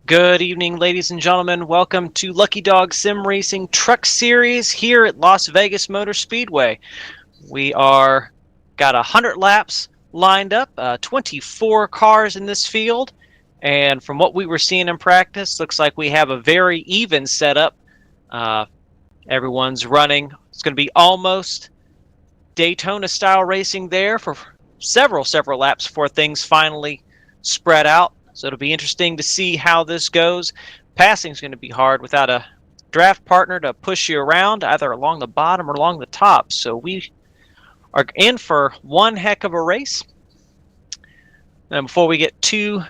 Good evening, ladies and gentlemen. Welcome to Lucky Dog Sim Racing Truck Series here at Las Vegas Motor Speedway. We are got 100 laps lined up, 24 cars in this field, and from what we were seeing in practice, looks like we have a very even setup. Everyone's running. It's going to be almost Daytona-style racing there for several laps before things finally spread out. So it'll be interesting to see how this goes. Passing is going to be hard without a draft partner to push you around either along the bottom or along the top. So we are in for one heck of a race. And before we get too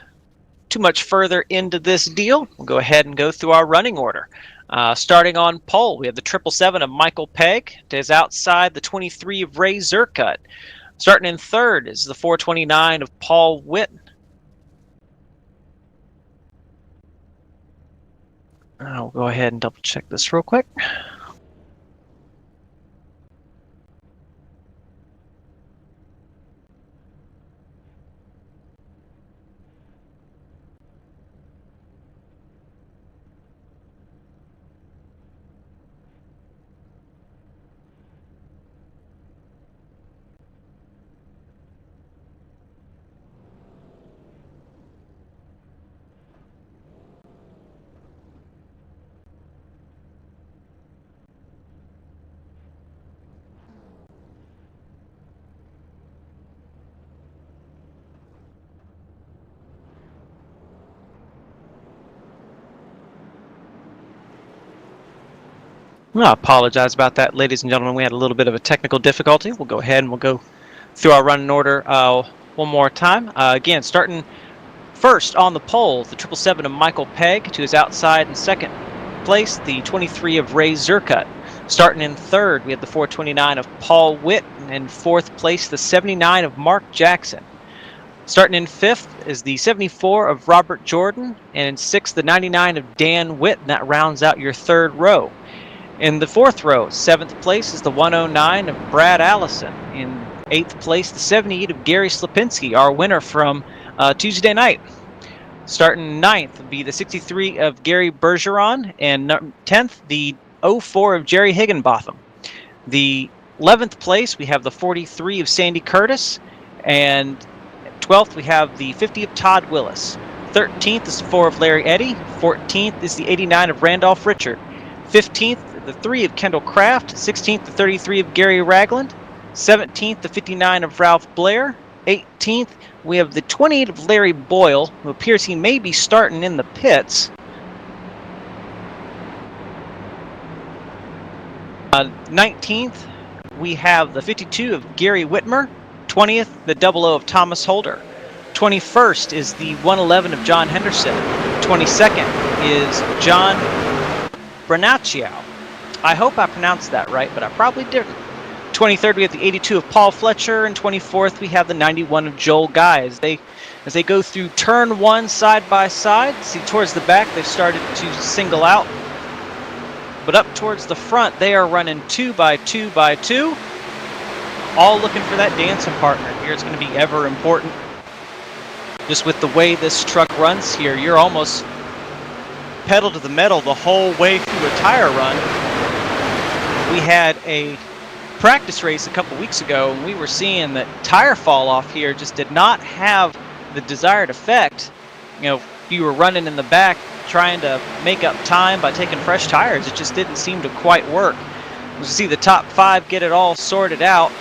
much further into this deal, we'll go ahead and go through our running order. Starting on pole, we have the 777 of Michael Pegg. It is outside the 23 of Ray Zerkut. Starting in third is the 429 of Paul Witten. I'll go ahead and double check this real quick. I apologize about that, ladies and gentlemen. We had a little bit of a technical difficulty. We'll go ahead and we'll go through our running order one more time. Again, starting first on the pole, the 777 of Michael Pegg to his outside in second place, the 23 of Ray Zerkut. Starting in third, we have the 429 of Paul Witt, and in fourth place, the 79 of Mark Jackson. Starting in fifth is the 74 of Robert Jordan, and in sixth, the 99 of Dan Witt, and that rounds out your third row. In the fourth row, seventh place is the 109 of Brad Allison. In eighth place, the 78 of Gary Slapinski, our winner from Tuesday night. Starting ninth would be the 63 of Gary Bergeron, and 10th, the 04 of Jerry Higginbotham. The 11th place, we have the 43 of Sandy Curtis, and 12th, we have the 50 of Todd Willis. 13th is the 4 of Larry Eddy. 14th is the 89 of Randolph Richard. 15th, the 3 of Kendall Kraft. 16th, the 33 of Gary Ragland. 17th, the 59 of Ralph Blair. 18th, we have the 28 of Larry Boyle, who appears he may be starting in the pits. 19th, we have the 52 of Gary Whitmer. 20th, the 00 of Thomas Holder. 21st is the 111 of John Henderson. 22nd is John Branaccio. I hope I pronounced that right, but I probably didn't. 23rd, we have the 82 of Paul Fletcher, and 24th, we have the 91 of Joel Guy. As they go through turn one side by side, see towards the back, they've started to single out. But up towards the front, they are running 2 by 2 by 2, all looking for that dancing partner. Here it's going to be ever important. Just with the way this truck runs here, you're almost pedal to the metal the whole way through a tire run. We had a practice race a couple weeks ago, and we were seeing that tire fall off here just did not have the desired effect. You know, if you were running in the back trying to make up time by taking fresh tires, it just didn't seem to quite work. You see the top 5 get it all sorted out.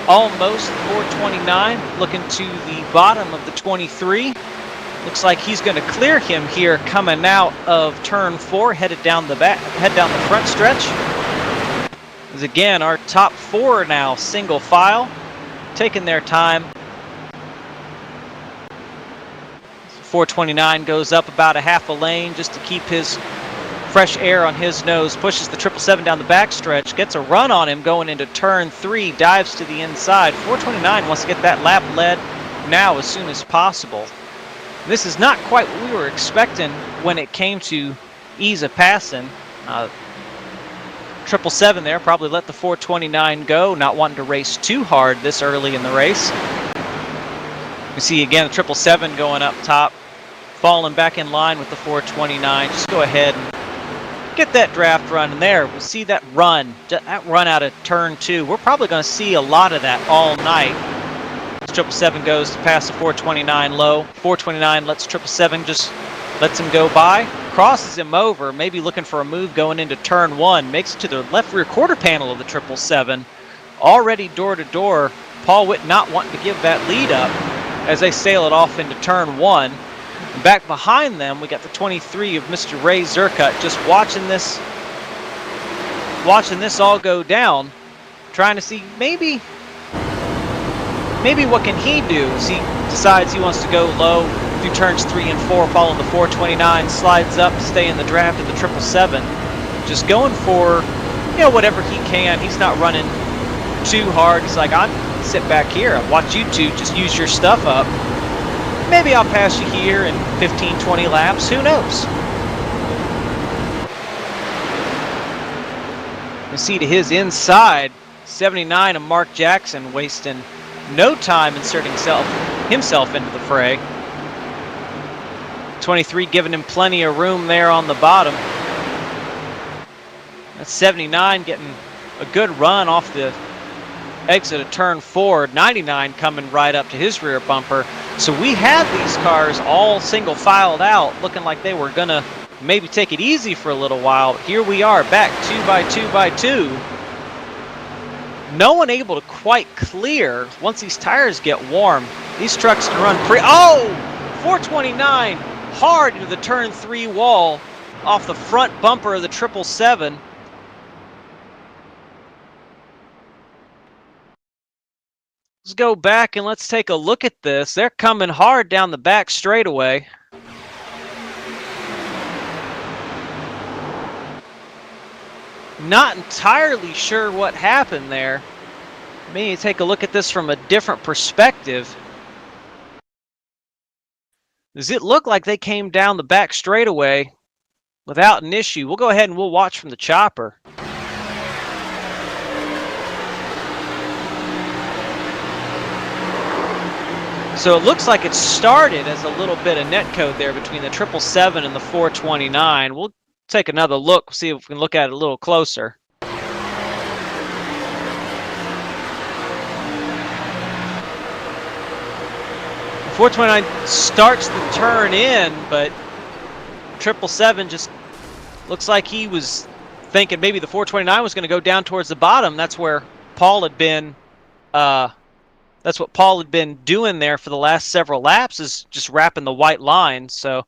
Almost 429, looking to the bottom of the 23. Looks like he's going to clear him here coming out of turn 4, headed down the front stretch. As again, our top 4 now single file, taking their time. 429 goes up about a half a lane just to keep his fresh air on his nose, pushes the 777 down the backstretch, gets a run on him going into turn 3, dives to the inside. 429 wants to get that lap led now as soon as possible. This is not quite what we were expecting when it came to ease of passing. 777 there probably let the 429 go, not wanting to race too hard this early in the race. You see again the 777 going up top. falling back in line with the 429. Just go ahead and get that draft run in there. We'll see that run out of turn 2. We're probably going to see a lot of that all night. 777 goes to pass the 429 low. 429 lets 777 just lets him go by, crosses him over, maybe looking for a move going into turn 1, makes it to the left rear quarter panel of the 777. Already door to door. Paul Witt not wanting to give that lead up as they sail it off into turn 1. And back behind them, we got the 23 of Mr. Ray Zerkut just watching this all go down, trying to see maybe what can he do as he decides he wants to go low through turns 3 and 4, following the 429, slides up to stay in the draft of the 777. Just going for, whatever he can. He's not running too hard. He's like, I'm sit back here and watch you two just use your stuff up. Maybe I'll pass you here in 15, 20 laps. Who knows? You see to his inside, 79 of Mark Jackson wasting no time inserting himself into the fray. 23 giving him plenty of room there on the bottom. That's 79 getting a good run off the exit of turn 4. 99 coming right up to his rear bumper. So we had these cars all single filed out, looking like they were gonna maybe take it easy for a little while. But here we are back 2 by 2 by 2. No one able to quite clear. Once these tires get warm, these trucks can run 429 hard into the turn 3 wall off the front bumper of the 777. Let's go back and let's take a look at this. They're coming hard down the back straightaway. Not entirely sure what happened there. Maybe take a look at this from a different perspective. Does it look like they came down the back straightaway without an issue? We'll go ahead and we'll watch from the chopper. So it looks like it started as a little bit of netcode there between the 777 and the 429. We'll take another look, see if we can look at it a little closer. The 429 starts the turn in, but 777 just looks like he was thinking maybe the 429 was going to go down towards the bottom. That's where Paul had been. That's what Paul had been doing there for the last several laps, is just wrapping the white line. So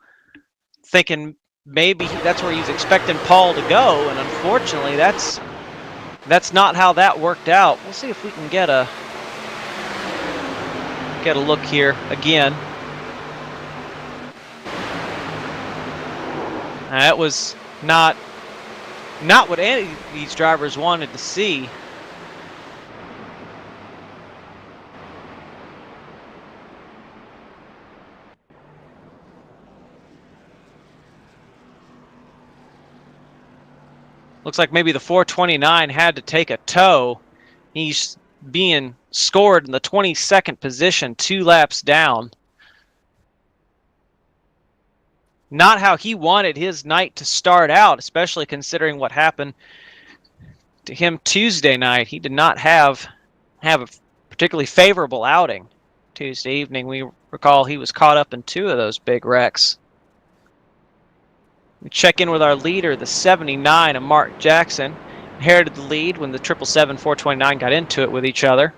thinking maybe that's where he's expecting Paul to go, and unfortunately that's not how that worked out. We'll see if we can get a look here again. That was not what any of these drivers wanted to see. Looks like maybe the 429 had to take a tow. He's being scored in the 22nd position, 2 laps down. Not how he wanted his night to start out, especially considering what happened to him Tuesday night. He did not have a particularly favorable outing Tuesday evening. We recall he was caught up in 2 of those big wrecks. We check in with our leader, the 79 of Mark Jackson. Inherited the lead when the 777 429 got into it with each other.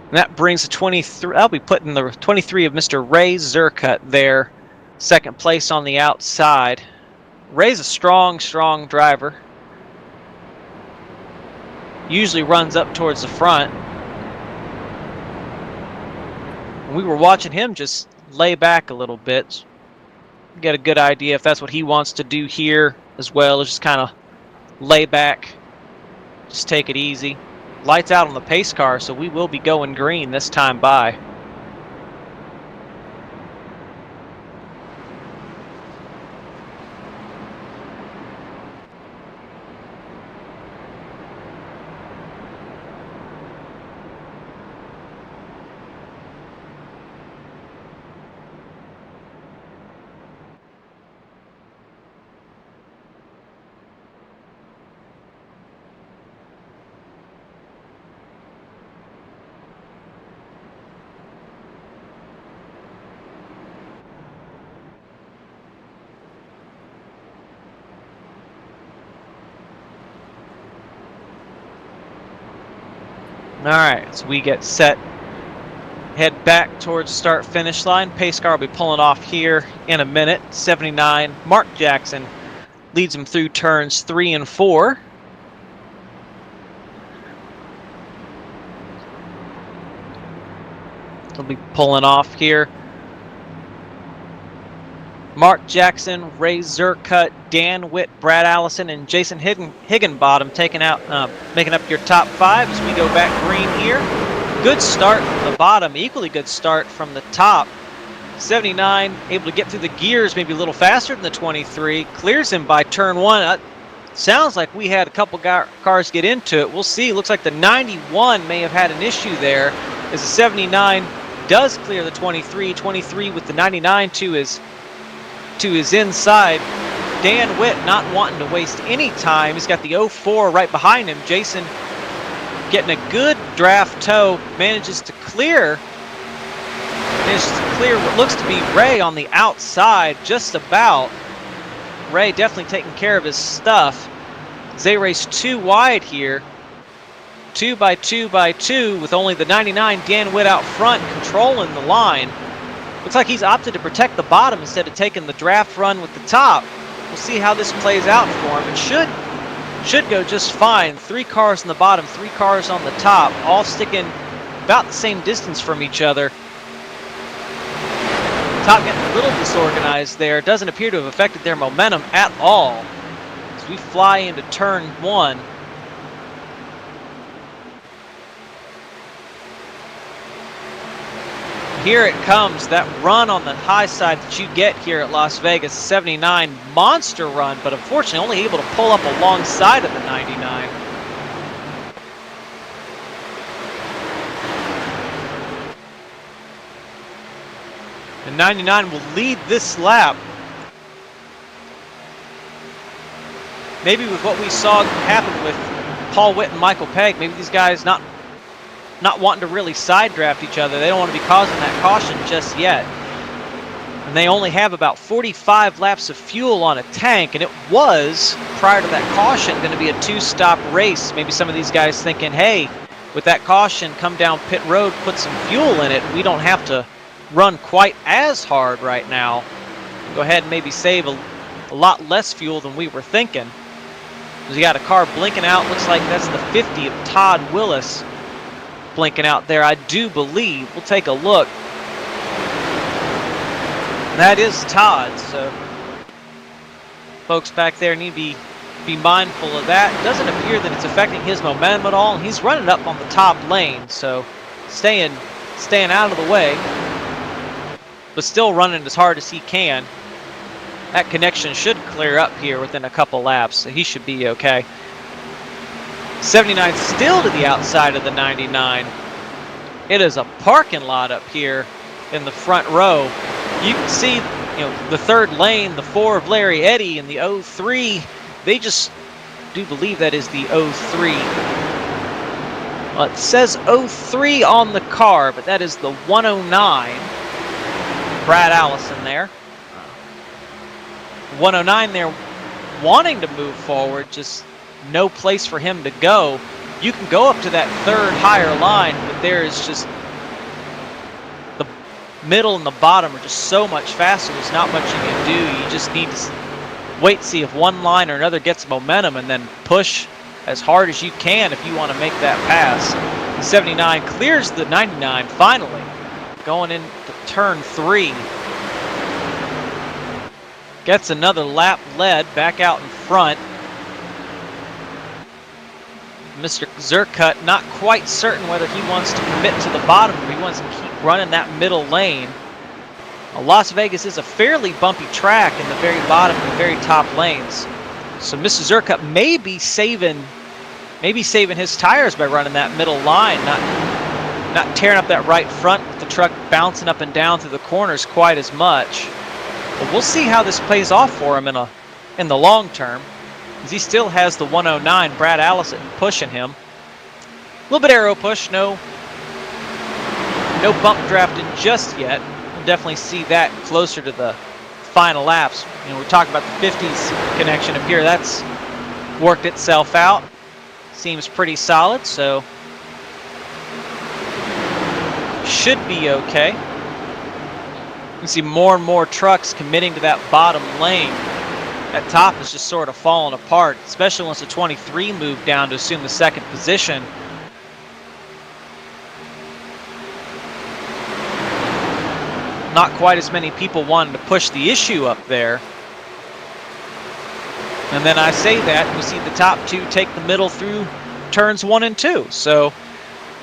And that brings the 23. I'll be putting the 23 of Mr. Ray Zerkut there, second place on the outside. Ray's a strong driver. Usually runs up towards the front. We were watching him just lay back a little bit. Get a good idea if that's what he wants to do here as well, is just kind of lay back, just take it easy. Lights out on the pace car, so we will be going green this time by. All right, so we get set, head back towards start-finish line. Pace car will be pulling off here in a minute. 79, Mark Jackson leads him through turns 3 and 4. He'll be pulling off here. Mark Jackson, Ray Zerkut, Dan Witt, Brad Allison, and Jason Higginbottom making up your top 5 as we go back green here. Good start from the bottom, equally good start from the top. 79 able to get through the gears maybe a little faster than the 23. Clears him by turn 1. Sounds like we had a couple cars get into it. We'll see. Looks like the 91 may have had an issue there as the 79 does clear the 23. 23 with the 99 to his inside. Dan Witt not wanting to waste any time. He's got the 04 right behind him. Jason getting a good draft toe, manages to clear what looks to be Ray on the outside, just about. Ray definitely taking care of his stuff. They race 2 wide here. 2 by 2 by 2 with only the 99 Dan Witt out front controlling the line. Looks like he's opted to protect the bottom instead of taking the draft run with the top. We'll see how this plays out for him. It should go just fine. 3 cars on the bottom, 3 cars on the top, all sticking about the same distance from each other. Top getting a little disorganized there. Doesn't appear to have affected their momentum at all as we fly into turn 1. Here it comes, that run on the high side that you get here at Las Vegas. 79 monster run, but unfortunately only able to pull up alongside of the 99. The 99 will lead this lap. Maybe with what we saw happen with Paul Witt and Michael Pegg, maybe these guys not wanting to really side draft each other. They don't want to be causing that caution just yet. And they only have about 45 laps of fuel on a tank, and it was, prior to that caution, going to be a 2-stop race. Maybe some of these guys thinking, hey, with that caution, come down pit road, put some fuel in it. We don't have to run quite as hard right now. Go ahead and maybe save a lot less fuel than we were thinking. You got a car blinking out. Looks like that's the 50 of Todd Willis blinking out there, I do believe. We'll take a look. That is Todd, so folks back there need to be mindful of that. It doesn't appear that it's affecting his momentum at all, and he's running up on the top lane, so staying out of the way, but still running as hard as he can. That connection should clear up here within a couple laps, so he should be okay. 79 still to the outside of the 99. It is a parking lot up here in the front row. You can see, the 3rd lane, the 4 of Larry Eddy, and the 03. They just do believe that is the 03. Well, it says 03 on the car, but that is the 109. Brad Allison there. 109 there wanting to move forward, just no place for him to go. You can go up to that 3rd higher line, but there is just the middle and the bottom are just so much faster. There's not much you can do. You just need to wait, see if one line or another gets momentum, and then push as hard as you can if you want to make that pass. The 79 clears the 99 finally, going into turn 3. Gets another lap led back out in front. Mr. Zerkut not quite certain whether he wants to commit to the bottom or he wants to keep running that middle lane. Well, Las Vegas is a fairly bumpy track in the very bottom and the very top lanes. So Mr. Zerkut may be saving his tires by running that middle line, not tearing up that right front with the truck bouncing up and down through the corners quite as much. But we'll see how this plays off for him in the long term, as he still has the 109, Brad Allison, pushing him. A little bit aero push, no bump drafting just yet. We'll definitely see that closer to the final laps. We're talking about the 50s connection up here. That's worked itself out. Seems pretty solid, so should be okay. You see more and more trucks committing to that bottom lane. That top is just sort of falling apart, especially once the 23 moved down to assume the second position. Not quite as many people wanting to push the issue up there. And then I say that, we see the top two take the middle through turns 1 and 2. So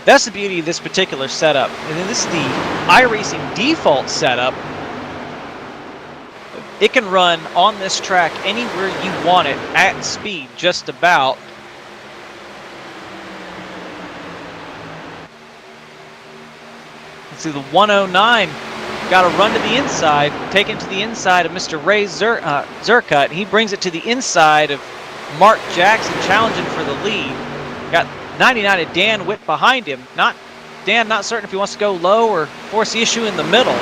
that's the beauty of this particular setup. And then this is the iRacing default setup. It can run on this track anywhere you want it at speed, just about. Let's see, the 109 got to run to the inside, take it to the inside of Mr. Ray Zerkut. He brings it to the inside of Mark Jackson, challenging for the lead. Got 99 of Dan Witt behind him. Dan not certain if he wants to go low or force the issue in the middle.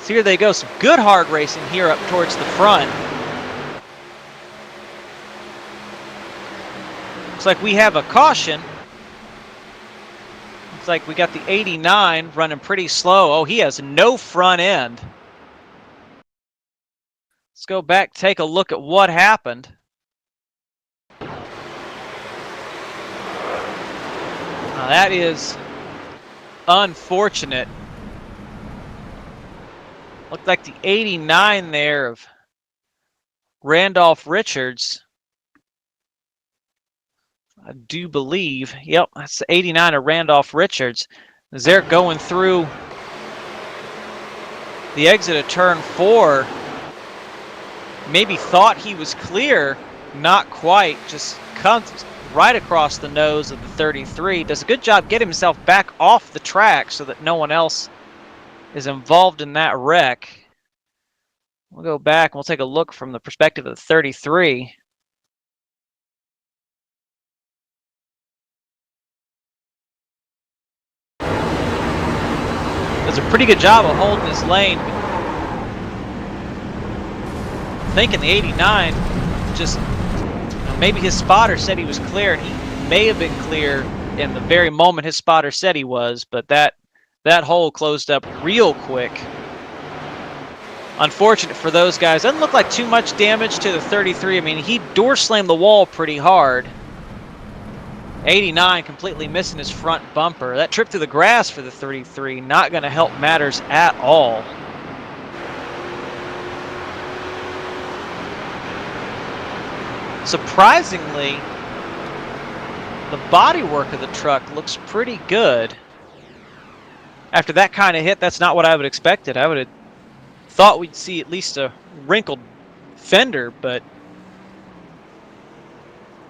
So here they go, some good hard racing here up towards the front. Looks like we have a caution. Looks like we got the 89 running pretty slow. Oh, he has no front end. Let's go back, take a look at what happened. Now that is unfortunate. Looked like the 89 there of Randolph Richards. I do believe, yep, that's the 89 of Randolph Richards. As they're going through the exit of turn 4, maybe thought he was clear, not quite, just comes right across the nose of the 33. Does a good job getting himself back off the track so that no one else is involved in that wreck. We'll go back and we'll take a look from the perspective of the 33. Does a pretty good job of holding his lane. I'm thinking the 89, just maybe his spotter said he was clear, and he may have been clear in the very moment his spotter said he was, but that hole closed up real quick. Unfortunate for those guys. Doesn't look like too much damage to the 33. I mean, he door slammed the wall pretty hard. 89 completely missing his front bumper. That trip through the grass for the 33 not going to help matters at all. Surprisingly, the bodywork of the truck looks pretty good. After that kind of hit, that's not what I would have expected. I would have thought we'd see at least a wrinkled fender, but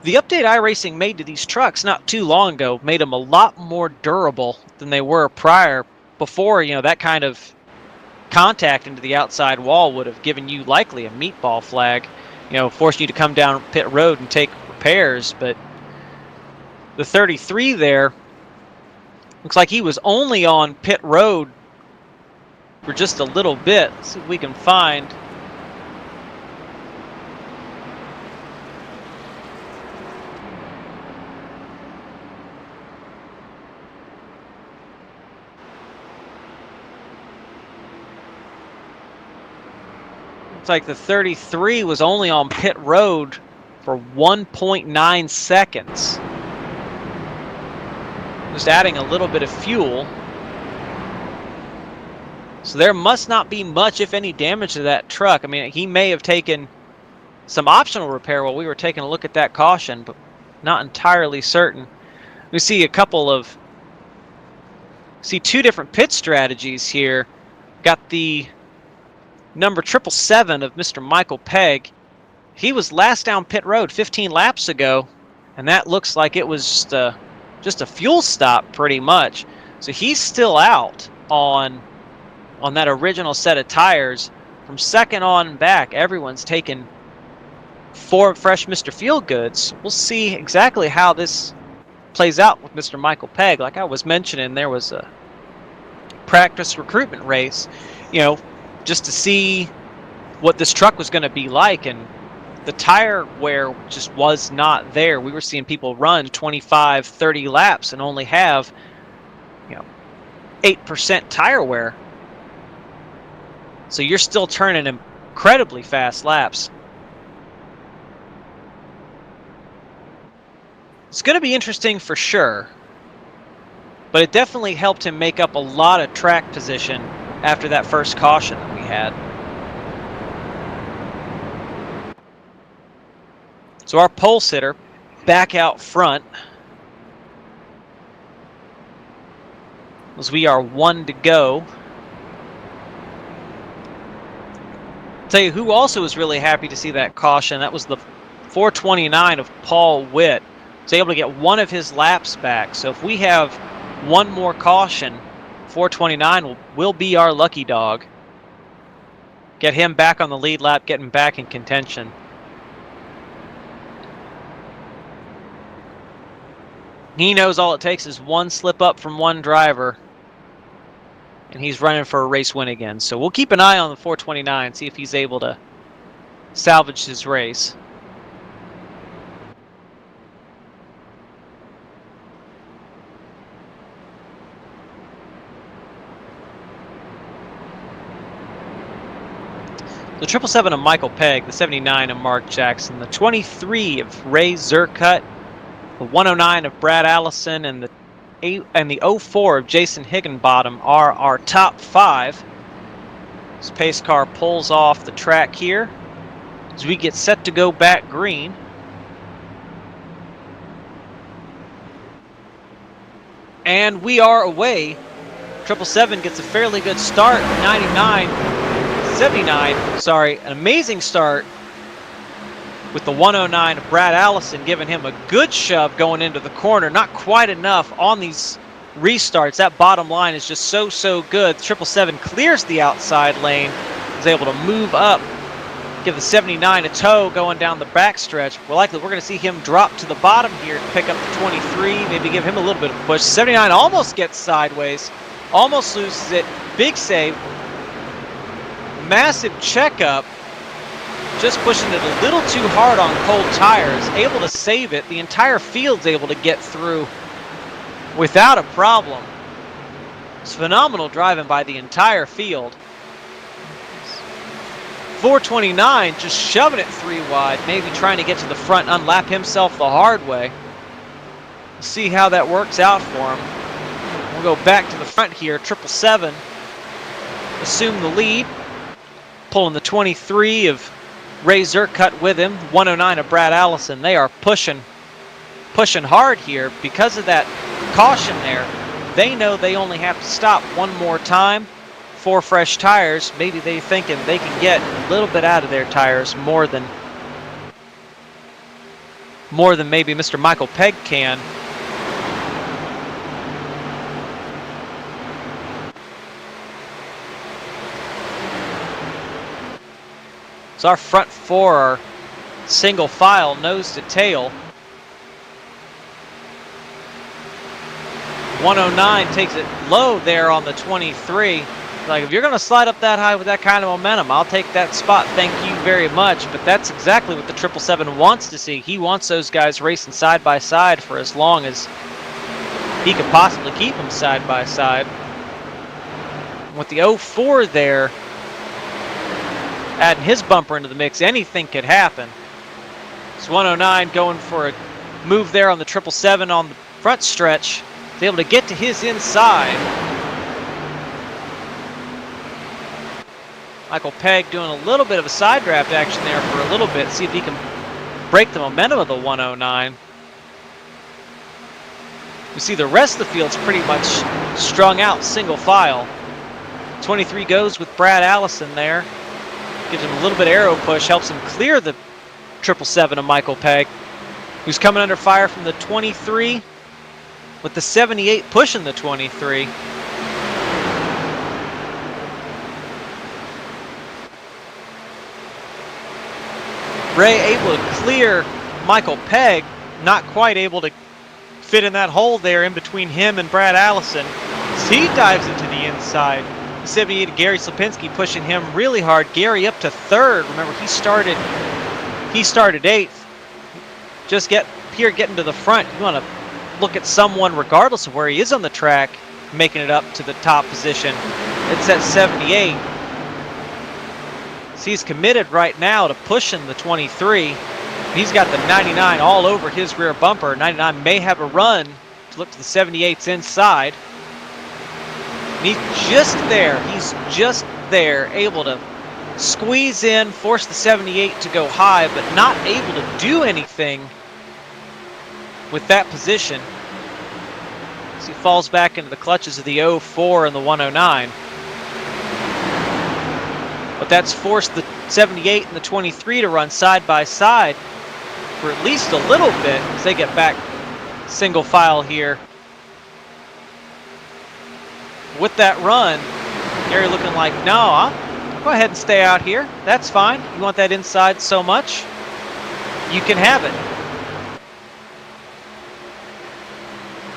the update iRacing made to these trucks not too long ago made them a lot more durable than they were prior. Before, you know, that kind of contact into the outside wall would have given you likely a meatball flag, you know, forcing you to come down pit road and take repairs. But the 33 there, looks like he was only on pit road for just a little bit. Let's see if we can find. Looks like the 33 was only on pit road for 1.9 seconds. Just adding a little bit of fuel. So there must not be much, if any, damage to that truck. I mean, he may have taken some optional repair while we were taking a look at that caution, but not entirely certain. We see two different pit strategies here. Got the number 777 of Mr. Michael Pegg. He was last down pit road 15 laps ago, and that looks like it was just a fuel stop pretty much. So he's still out on that original set of tires. From second on back, everyone's taken 4 fresh Mr. Feelgoods. We'll see exactly how this plays out with Mr. Michael Pegg. Like I was mentioning, there was a practice recruitment race, you know, just to see what this truck was going to be like. And the tire wear just was not there. We were seeing people run 25, 30 laps and only have, 8% tire wear. So you're still turning incredibly fast laps. It's going to be interesting for sure, but it definitely helped him make up a lot of track position after that first caution that we had. So our pole sitter back out front, as we are 1 to go. I'll tell you who also was really happy to see that caution. That was the 429 of Paul Witt. Was able to get one of his laps back. So if we have one more caution, 429 will be our lucky dog. Get him back on the lead lap, get him back in contention. He knows all it takes is one slip up from one driver, and he's running for a race win again. So we'll keep an eye on the 429, see if he's able to salvage his race. The 777 of Michael Pegg, the 79 of Mark Jackson, the 23 of Ray Zerkut, the 109 of Brad Allison, and the 04 of Jason Higginbottom are our top 5. This pace car pulls off the track here as we get set to go back green. And we are away. 777 gets a fairly good start. 79, sorry, an amazing start with the 109 of Brad Allison, giving him a good shove going into the corner. Not quite enough on these restarts. That bottom line is just so good. 777 clears the outside lane, is able to move up, give the 79 a tow going down the backstretch. We're going to see him drop to the bottom here to pick up the 23, maybe give him a little bit of a push. 79 almost gets sideways, almost loses it. Big save. Massive checkup, just pushing it a little too hard on cold tires, able to save it. The entire field's able to get through without a problem. It's phenomenal driving by the entire field. 429 just shoving it 3 wide, maybe trying to get to the front, unlap himself the hard way. We'll see how that works out for him. We'll go back to the front here. 777 assume the lead, pulling the 23 of Ray Zerkut with him, 109 of Brad Allison. They are pushing hard here because of that caution there. They know they only have to stop one more time, 4 fresh tires. Maybe they thinking they can get a little bit out of their tires, more than maybe Mr. Michael Pegg can. So our front 4 are single file, nose to tail. 109 takes it low there on the 23. Like, if you're going to slide up that high with that kind of momentum, I'll take that spot, thank you very much. But that's exactly what the 777 wants to see. He wants those guys racing side by side for as long as he could possibly keep them side by side. With the 04 there, adding his bumper into the mix, anything could happen. It's 109 going for a move there on the 777 on the front stretch. He's able to get to his inside. Michael Pegg doing a little bit of a side draft action there for a little bit, see if he can break the momentum of the 109. You see the rest of the field's pretty much strung out, single file. 23 goes with Brad Allison there. Gives him a little bit of aero push, helps him clear the 777 of Michael Pegg, who's coming under fire from the 23, with the 78 pushing the 23. Ray able to clear Michael Pegg, not quite able to fit in that hole there in between him and Brad Allison. As he dives into the inside. 78 Gary Slipinski pushing him really hard. Gary up to 3rd. Remember, he started He started 8th. Just getting to the front. You want to look at someone, regardless of where he is on the track, making it up to the top position. It's at 78. So he's committed right now to pushing the 23. He's got the 99 all over his rear bumper. 99 may have a run to look to the 78's inside. And he's just there. He's just there, able to squeeze in, force the 78 to go high, but not able to do anything with that position. As he falls back into the clutches of the 04 and the 109. But that's forced the 78 and the 23 to run side by side for at least a little bit as they get back single file here. With that run, Gary looking like, no, I'll go ahead and stay out here. That's fine. You want that inside so much? You can have it.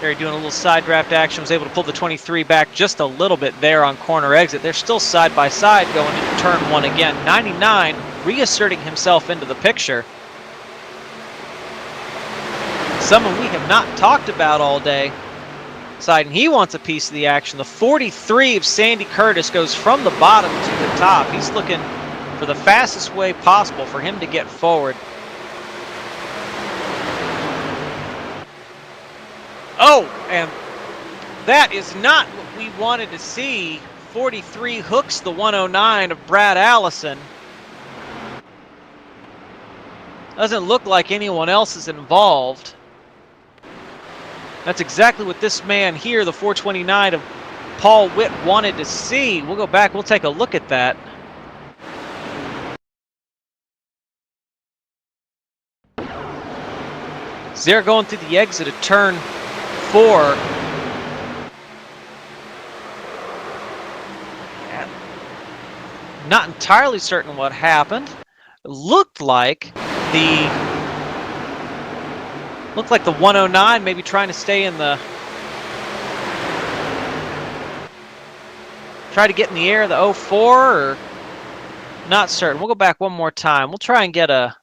Gary doing a little side draft action, was able to pull the 23 back just a little bit there on corner exit. They're still side by side going into turn 1 again. 99 reasserting himself into the picture. Someone we have not talked about all day. And he wants a piece of the action. The 43 of Sandy Curtis goes from the bottom to the top. He's looking for the fastest way possible for him to get forward. Oh, and that is not what we wanted to see. 43 hooks the 109 of Brad Allison. Doesn't look like anyone else is involved. That's exactly what this man here, the 429 of Paul Witt, wanted to see. We'll go back, we'll take a look at that. So they're going through the exit of turn 4. And not entirely certain what happened. It looked like the 109 maybe trying to stay in the, try to get in the air of the 04, or not certain. We'll go back one more time. We'll try and get a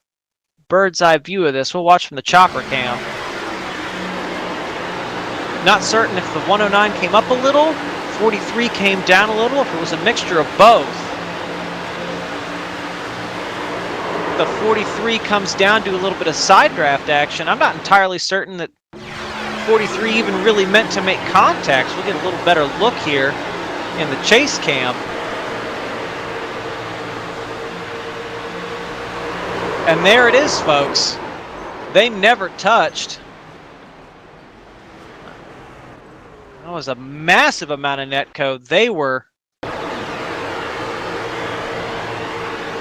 bird's eye view of this. We'll watch from the chopper cam. Not certain if the 109 came up a little, 43 came down a little, if it was a mixture of both. The 43 comes down to a little bit of side draft action. I'm not entirely certain that 43 even really meant to make contact. So we'll get a little better look here in the chase cam. And there it is, folks. They never touched. That was a massive amount of net code. They were.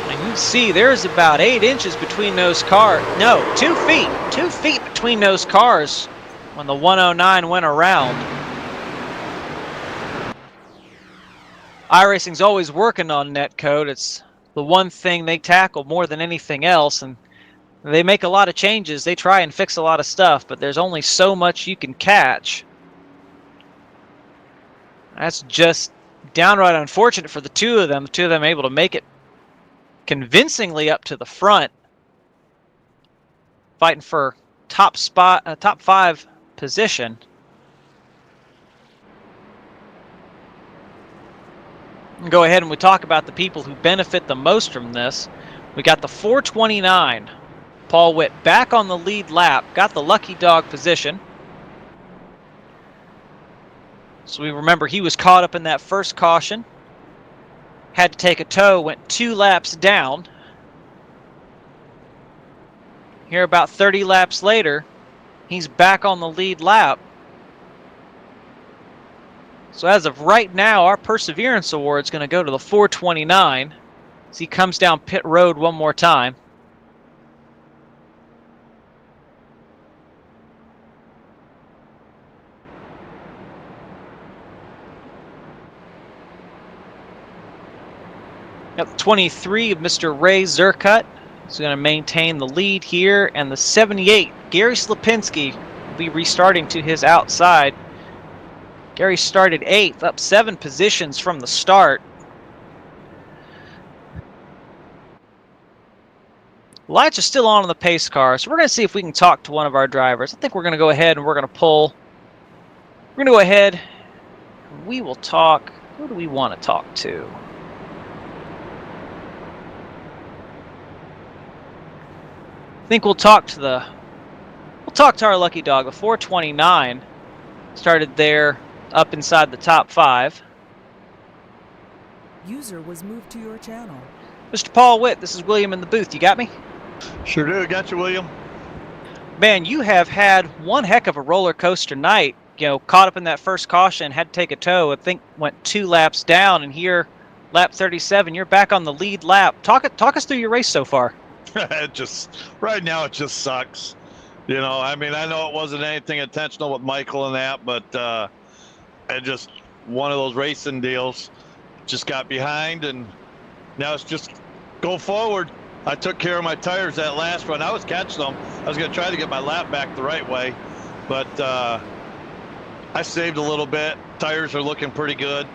And you can see there's about 8 inches between those cars. No, 2 feet. 2 feet between those cars when the 109 went around. iRacing's always working on net code. It's the one thing they tackle more than anything else, and they make a lot of changes. They try and fix a lot of stuff, but there's only so much you can catch. That's just downright unfortunate for the two of them. The two of them able to make it convincingly up to the front, fighting for top 5 position. And go ahead and we talk about the people who benefit the most from this. We got the 429, Paul Witt, back on the lead lap, got the lucky dog position. So we remember he was caught up in that first caution, had to take a tow, went 2 laps down. Here about 30 laps later, he's back on the lead lap. So as of right now, our Perseverance Award is going to go to the 429 as he comes down pit road one more time. Got 23 of Mr. Ray Zerkut. He's going to maintain the lead here. And the 78, Gary Slapinski, will be restarting to his outside. Gary started 8th, up 7 positions from the start. Lights are still on the pace car, so we're going to see if we can talk to one of our drivers. I think we're going to go ahead and we're going to pull. We're going to go ahead. We will talk. Who do we want to talk to? I think we'll talk to our lucky dog. The 429 started there up inside the top 5. User was moved to your channel. Mr. Paul Witt, this is William in the booth. You got me? Sure do. Got you, William. Man, you have had one heck of a roller coaster night. You know, caught up in that first caution, had to take a tow. I think went 2 laps down, and here, lap 37, you're back on the lead lap. Talk us through your race so far. Right now it just sucks. You know, I mean, I know it wasn't anything intentional with Michael and that, but it just one of those racing deals. Just got behind, and now it's just go forward. I took care of my tires that last run. I was catching them. I was going to try to get my lap back the right way, but I saved a little bit. Tires are looking pretty good.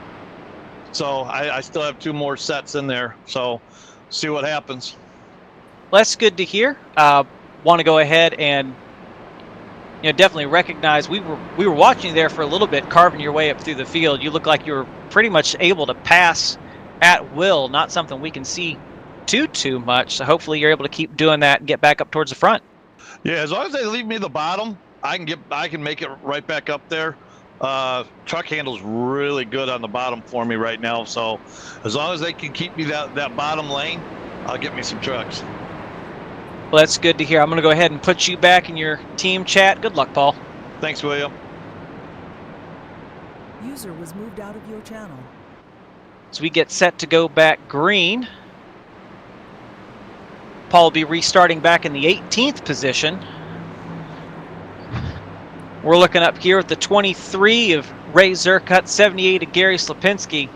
So I still have 2 more sets in there. So see what happens. Well, that's good to hear. Want to go ahead and definitely recognize we were watching you there for a little bit, carving your way up through the field. You look like you were pretty much able to pass at will. Not something we can see too much. So hopefully you're able to keep doing that and get back up towards the front. Yeah, as long as they leave me the bottom, I can make it right back up there. Truck handle's really good on the bottom for me right now. So as long as they can keep me that bottom lane, I'll get me some trucks. Well, that's good to hear. I'm going to go ahead and put you back in your team chat. Good luck, Paul. Thanks, William. User was moved out of your channel. As we get set to go back green, Paul will be restarting back in the 18th position. We're looking up here at the 23 of Ray Zerkut, 78 of Gary Slapinski.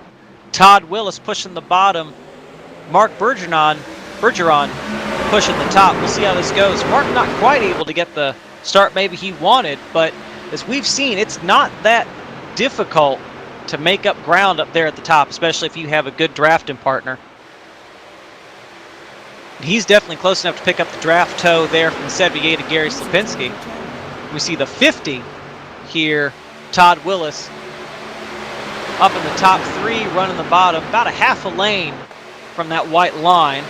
Todd Willis pushing the bottom. Mark Bergeron pushing the top. We'll see how this goes. Mark not quite able to get the start maybe he wanted, but as we've seen, it's not that difficult to make up ground up there at the top, especially if you have a good drafting partner. He's definitely close enough to pick up the draft tow there from the 78 of Gary Slapinski. We see the 50 here, Todd Willis up in the top 3, running the bottom, about a half a lane from that white line.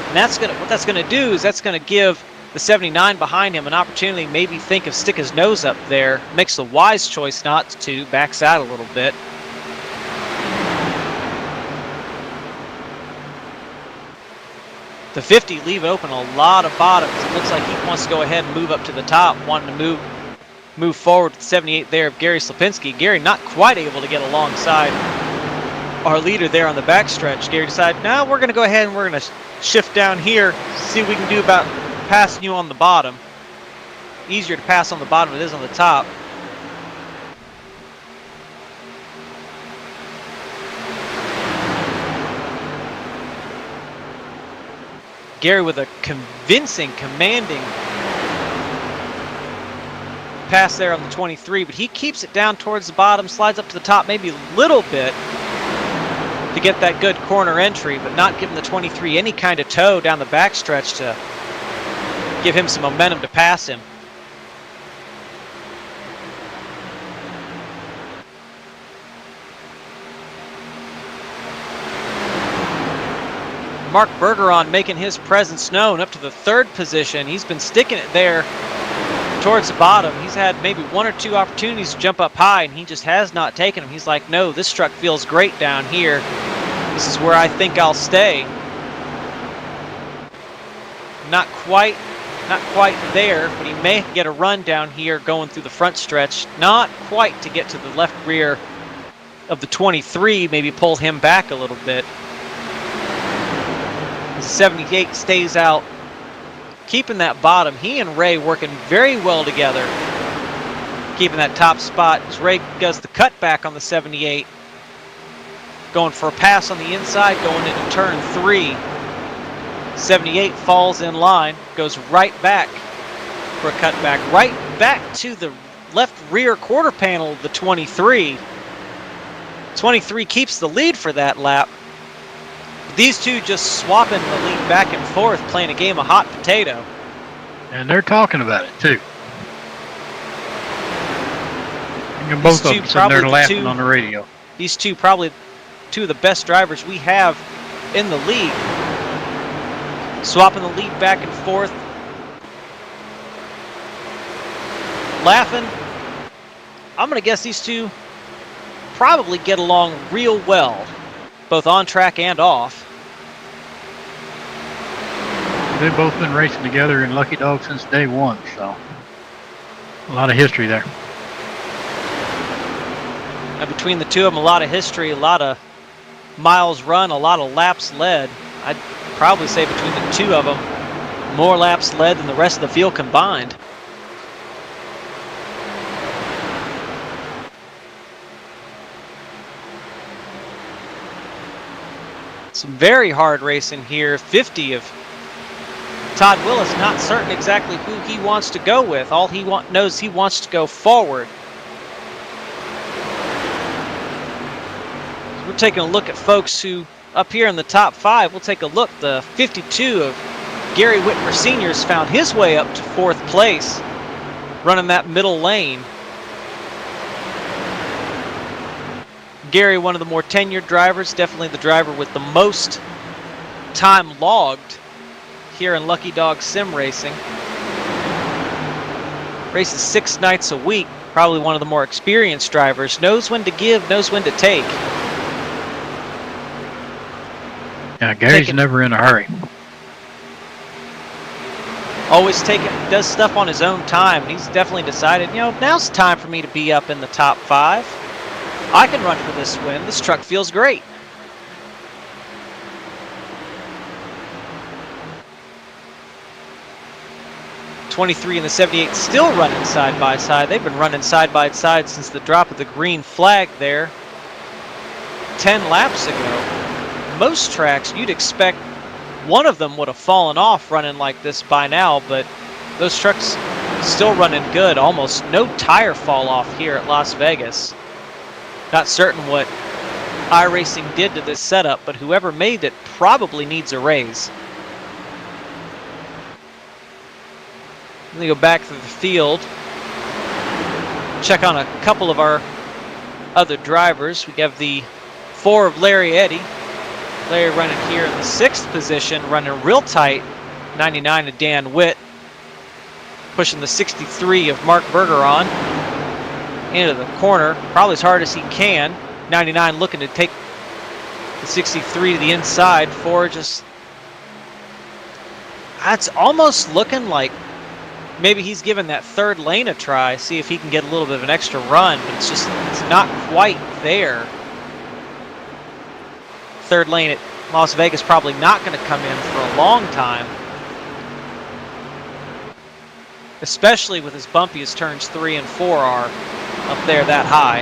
And what that's gonna do is that's gonna give the 79 behind him an opportunity to maybe think of stick his nose up there. Makes the wise choice not to, backs out a little bit. The 50 leave open a lot of bottoms. It looks like he wants to go ahead and move up to the top, wanting to move forward with the 78 there of Gary Slapinski. Gary not quite able to get alongside our leader there on the backstretch. Gary decided, no, we're going to go ahead and we're going to shift down here, see what we can do about passing you on the bottom. Easier to pass on the bottom than it is on the top. Gary with a convincing, commanding pass there on the 23, but he keeps it down towards the bottom, slides up to the top maybe a little bit to get that good corner entry, but not giving the 23 any kind of tow down the backstretch to give him some momentum to pass him. Mark Bergeron making his presence known up to the 3rd position. He's been sticking it there towards the bottom. He's had maybe 1 or 2 opportunities to jump up high, and he just has not taken them. He's like, no, this truck feels great down here. This is where I think I'll stay. Not quite there, but he may get a run down here going through the front stretch. Not quite to get to the left rear of the 23, maybe pull him back a little bit. The 78 stays out, keeping that bottom. He and Ray working very well together, keeping that top spot as Ray does the cutback on the 78. Going for a pass on the inside, going into turn 3. 78 falls in line, goes right back for a cutback, right back to the left rear quarter panel of the 23. 23 keeps the lead for that lap. These two just swapping the lead back and forth, playing a game of hot potato. And they're talking about it, too. And both of them sitting there laughing on the radio. These two probably two of the best drivers we have in the league. Swapping the lead back and forth. Laughing. I'm going to guess these two probably get along real well, both on track and off. They've both been racing together in Lucky Dog since day one, so a lot of history there. And between the two of them, a lot of history, a lot of miles run, a lot of laps led. I'd probably say between the two of them, more laps led than the rest of the field combined. Some very hard racing here. 50 of Todd Willis, not certain exactly who he wants to go with. All he knows he wants to go forward. So we're taking a look at folks who, up here in the top 5, we'll take a look. The 52 of Gary Whitmer Sr.'s found his way up to 4th place, running that middle lane. Gary, one of the more tenured drivers, definitely the driver with the most time logged here in Lucky Dog Sim Racing. Races 6 nights a week, probably one of the more experienced drivers. Knows when to give, knows when to take. Yeah, Gary's never in a hurry. Always does stuff on his own time. And he's definitely decided, you know, now's the time for me to be up in the top 5. I can run for this win. This truck feels great. '23 and the 78 still running side by side. They've been running side by side since the drop of the green flag there 10 laps ago. Most tracks, you'd expect one of them would have fallen off running like this by now, but those trucks still running good. Almost no tire fall off here at Las Vegas. Not certain what iRacing did to this setup, but whoever made it probably needs a raise. Let me go back through the field, check on a couple of our other drivers. We have the 4 of Larry Eddy. Larry running here in the 6th position, running real tight. 99 of Dan Witt, pushing the 63 of Mark Bergeron into the corner, probably as hard as he can. 99 looking to take the 63 to the inside. 4 just, that's almost looking like maybe he's given that 3rd lane a try, see if he can get a little bit of an extra run, but it's not quite there. 3rd lane at Las Vegas probably not going to come in for a long time, especially with as bumpy as turns 3 and 4 are up there that high.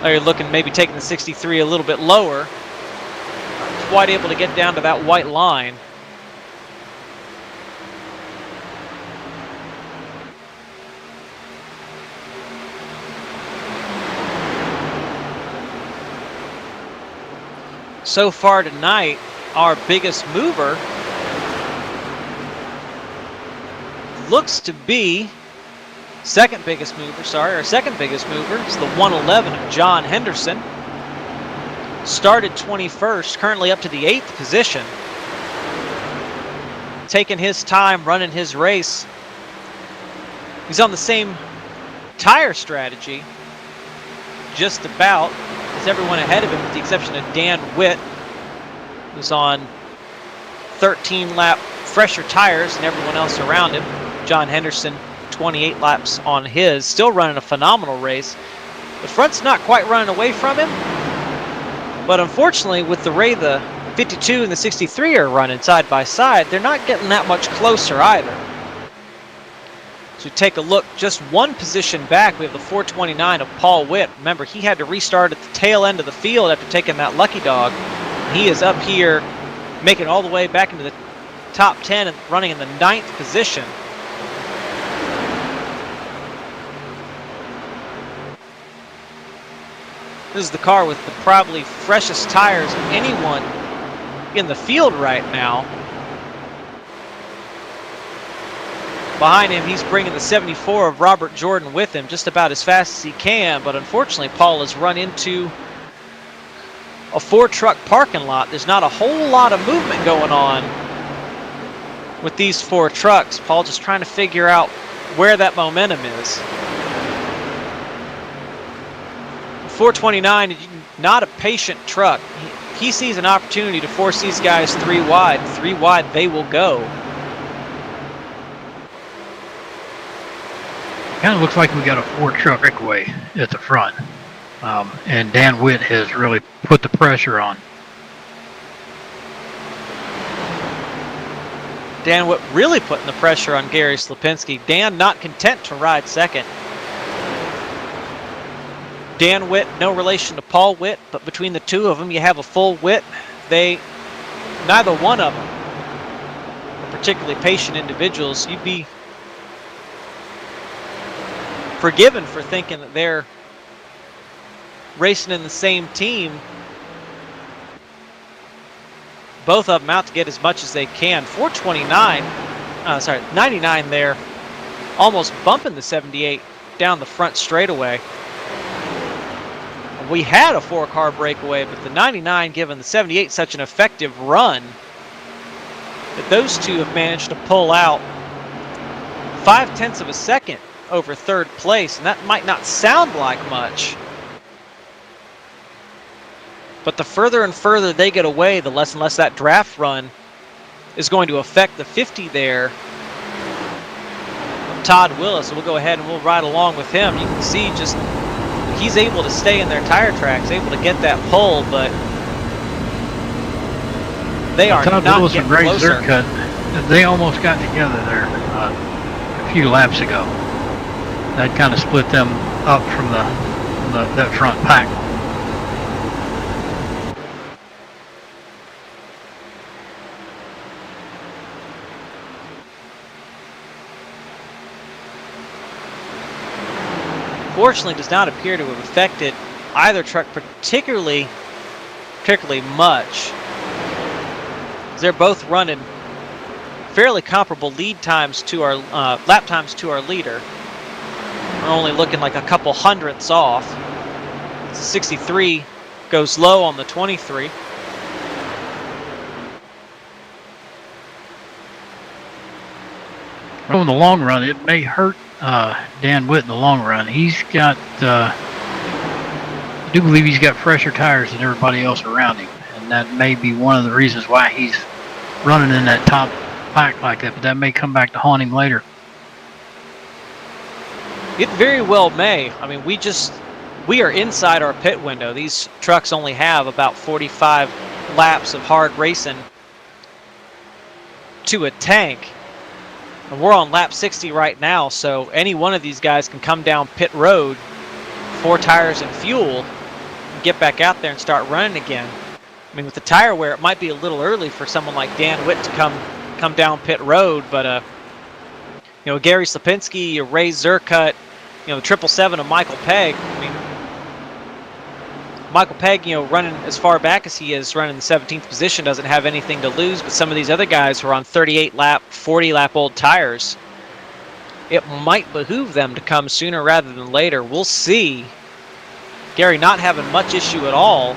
They're looking maybe taking the 63 a little bit lower. Not quite able to get down to that white line. So far tonight, our biggest mover looks to be our second biggest mover is the 111 of John Henderson. Started 21st, currently up to the 8th position. Taking his time, running his race. He's on the same tire strategy, just about, as everyone ahead of him, with the exception of Dan Witt, who's on 13-lap fresher tires than everyone else around him. John Henderson, 28 laps on his, still running a phenomenal race. The front's not quite running away from him, but unfortunately, with the way the 52 and the 63 are running side by side, they're not getting that much closer either. So take a look, just one position back, we have the 429 of Paul Witt. Remember, he had to restart at the tail end of the field after taking that lucky dog. He is up here, making it all the way back into the top 10 and running in the 9th position. This is the car with the probably freshest tires of anyone in the field right now. Behind him, he's bringing the 74 of Robert Jordan with him just about as fast as he can, but unfortunately, Paul has run into a 4-truck parking lot. There's not a whole lot of movement going on with these 4 trucks. Paul just trying to figure out where that momentum is. 429, not a patient truck. He sees an opportunity to force these guys 3 wide. 3 wide, they will go. Kind of looks like we got a 4-truck breakaway at the front. And Dan Witt has really put the pressure on. Dan Witt really putting the pressure on Gary Slipinski. Dan not content to ride second. Dan Witt, no relation to Paul Witt, but between the two of them, you have a full Witt. Neither one of them are particularly patient individuals. You'd be forgiven for thinking that they're racing in the same team. Both of them out to get as much as they can. 99 there, almost bumping the 78 down the front straightaway. We had a 4-car breakaway, but the 99 giving the 78 such an effective run that those two have managed to pull out 0.5 of a second over 3rd place, and that might not sound like much. But the further and further they get away, the less and less that draft run is going to affect the 50 there. Todd Willis, so we'll go ahead and we'll ride along with him. You can see just he's able to stay in their tire tracks, able to get that pull, but they are Todd not Willis getting and Ray closer. Zerkut, they almost got together there a few laps ago. That kind of split them up from that front pack. Fortunately, does not appear to have affected either truck particularly much. They're both running fairly comparable lead times to our lap times to our leader. We're only looking like a couple hundredths off. 63 goes low on the 23. Well, in the long run, it may hurt Dan Witt in the long run. He's got, I do believe he's got fresher tires than everybody else around him, and that may be one of the reasons why he's running in that top pack like that, but that may come back to haunt him later. It very well may. I mean, we are inside our pit window. These trucks only have about 45 laps of hard racing to a tank. And we're on lap 60 right now, so any one of these guys can come down pit road, 4 tires and fuel, and get back out there and start running again. I mean, with the tire wear, it might be a little early for someone like Dan Witt to come down pit road, but Gary Slipinski, Ray Zerkut, the 777 of Michael Pegg. I mean, Michael Pegg, running as far back as he is, running the 17th position, doesn't have anything to lose. But some of these other guys who are on 38 lap, 40 lap old tires, it might behoove them to come sooner rather than later. We'll see. Gary not having much issue at all,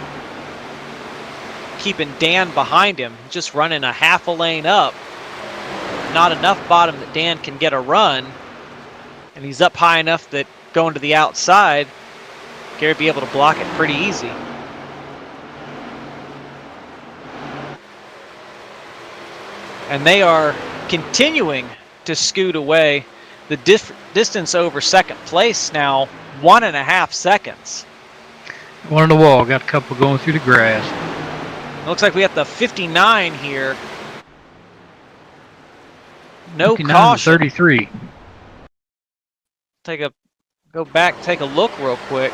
keeping Dan behind him, just running a half a lane up. Not enough bottom that Dan can get a run, and he's up high enough that going to the outside, Gary be able to block it pretty easy. And they are continuing to scoot away. The distance over second place now, 1.5 seconds. One on the wall, got a couple going through the grass. It looks like we got the 59 here. No 59 caution. 33. Go back, take a look real quick.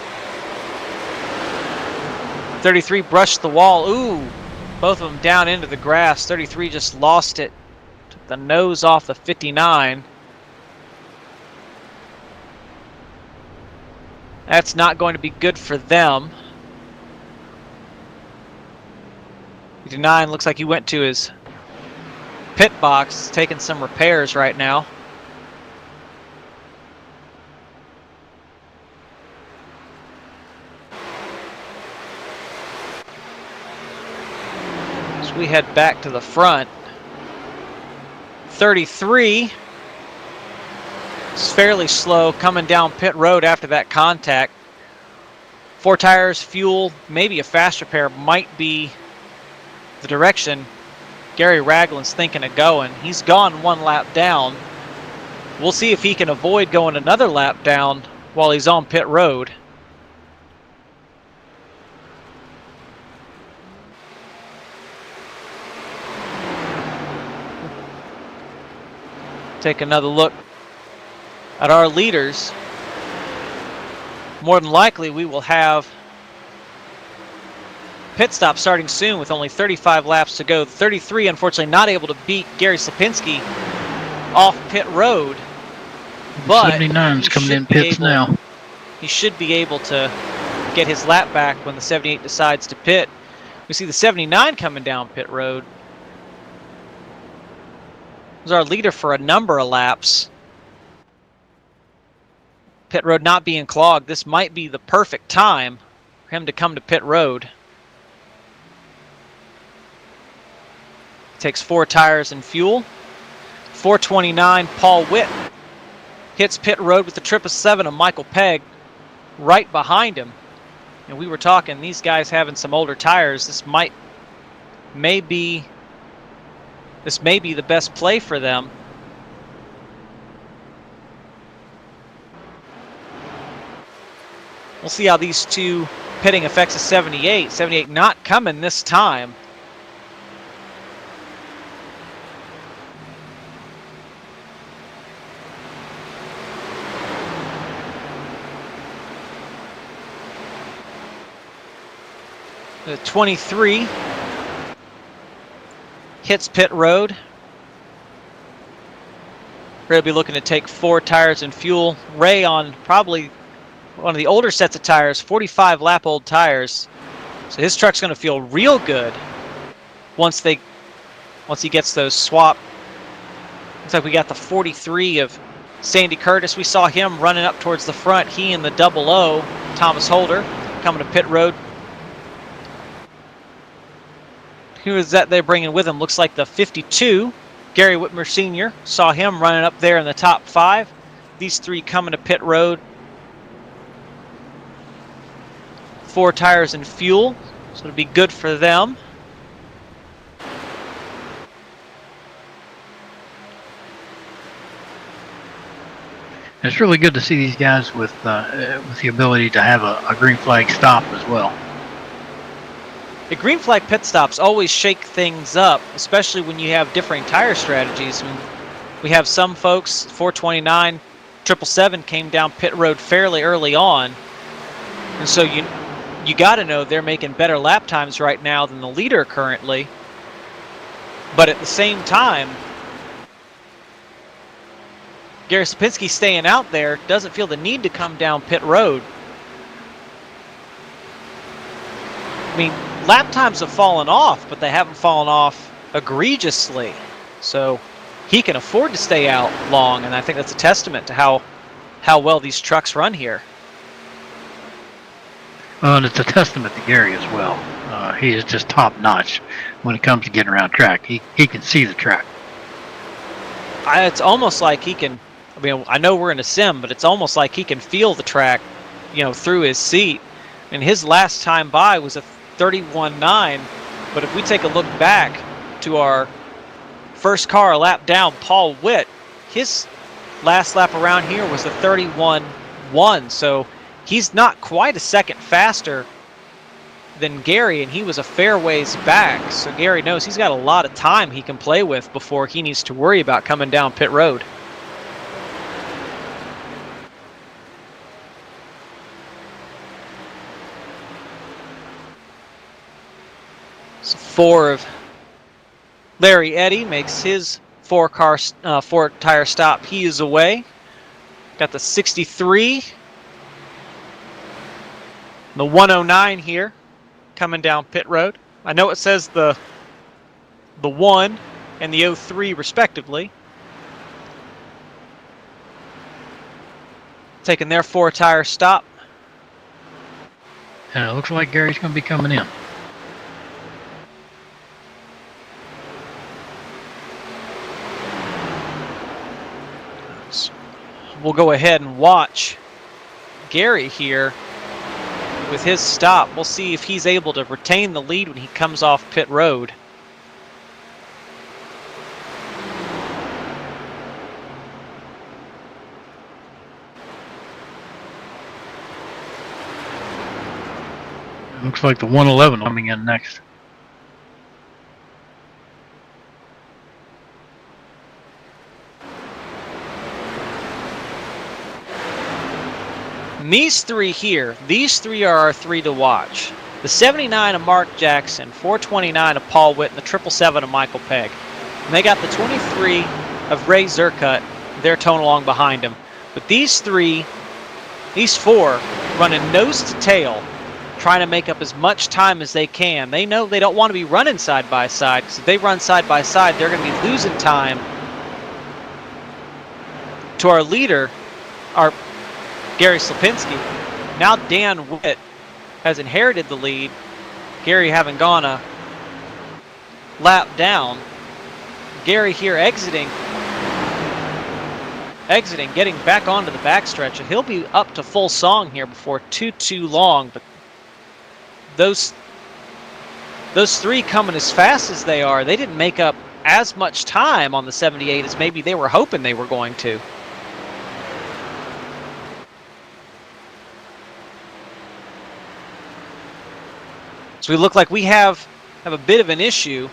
33 brushed the wall. Ooh, both of them down into the grass. 33 just lost it. Took the nose off the 59. That's not going to be good for them. 59 looks like he went to his pit box, taking some repairs right now. So we head back to the front. 33 is fairly slow coming down pit road after that contact. 4 tires, fuel, maybe a fast repair might be the direction Gary Ragland's thinking of going. He's gone 1 lap down. We'll see if he can avoid going another lap down while he's on pit road. Take another look at our leaders. More than likely, we will have pit stop starting soon with only 35 laps to go. 33, unfortunately, not able to beat Gary Slipinski off pit road. But 79's coming in pits now. He should be able to get his lap back when the 78 decides to pit. We see the 79 coming down pit road. Was our leader for a number of laps. Pit road not being clogged, this might be the perfect time for him to come to pit road. Takes 4 tires and fuel. 429, Paul Witt hits pit road with the 777 of Michael Pegg right behind him. And we were talking, these guys having some older tires, this may be the best play for them. We'll see how these two pitting affects the 78. 78 not coming this time. The 23 hits pit road. Ray will be looking to take 4 tires and fuel. Ray on probably one of the older sets of tires, 45 lap old tires. So his truck's going to feel real good once he gets those swapped. Looks like we got the 43 of Sandy Curtis. We saw him running up towards the front. He and the 00 Thomas Holder coming to pit road. Who is that they're bringing with him? Looks like the 52, Gary Whitmer Sr. Saw him running up there in the top 5. These 3 coming to pit road. 4 tires and fuel, so it'll be good for them. It's really good to see these guys with the ability to have a green flag stop as well. The green flag pit stops always shake things up, especially when you have differing tire strategies. We have some folks, 429, 777 came down pit road fairly early on, and so you got to know they're making better lap times right now than the leader currently. But at the same time, Gary Slipinski staying out there doesn't feel the need to come down pit road. I mean, lap times have fallen off, but they haven't fallen off egregiously. So he can afford to stay out long, and I think that's a testament to how well these trucks run here. Well, and it's a testament to Gary as well. He is just top notch when it comes to getting around track. He can see the track. It's almost like he can, I mean, I know we're in a sim, but it's almost like he can feel the track, through his seat. And his last time by was a 31.9, but if we take a look back to our first car a lap down, Paul Witt, his last lap around here was a 31.1, so he's not quite a second faster than Gary, and he was a fair ways back, so Gary knows he's got a lot of time he can play with before he needs to worry about coming down pit road. So 4 of Larry Eddy makes his 4-tire stop. He is away. Got the 63. The 109 here coming down pit road. I know it says the the 1 and the 03 respectively. Taking their 4-tire stop. And it looks like Gary's going to be coming in. We'll go ahead and watch Gary here with his stop. We'll see if he's able to retain the lead when he comes off pit road. Looks like the 111 coming in next. And these three here, these three are our three to watch. The 79 of Mark Jackson, 429 of Paul Witt, and the 777 of Michael Pegg. And they got the 23 of Ray Zerkut, they're towing along behind him. But these three, these four, running nose to tail, trying to make up as much time as they can. They know they don't want to be running side by side, because if they run side by side, they're going to be losing time to our leader, our Gary Slapinski. Now Dan Witt has inherited the lead. Gary having gone a lap down. Gary here exiting, getting back onto the backstretch, and he'll be up to full song here before too long. But those three coming as fast as they are, they didn't make up as much time on the 78 as maybe they were hoping they were going to. So we look like we have a bit of an issue.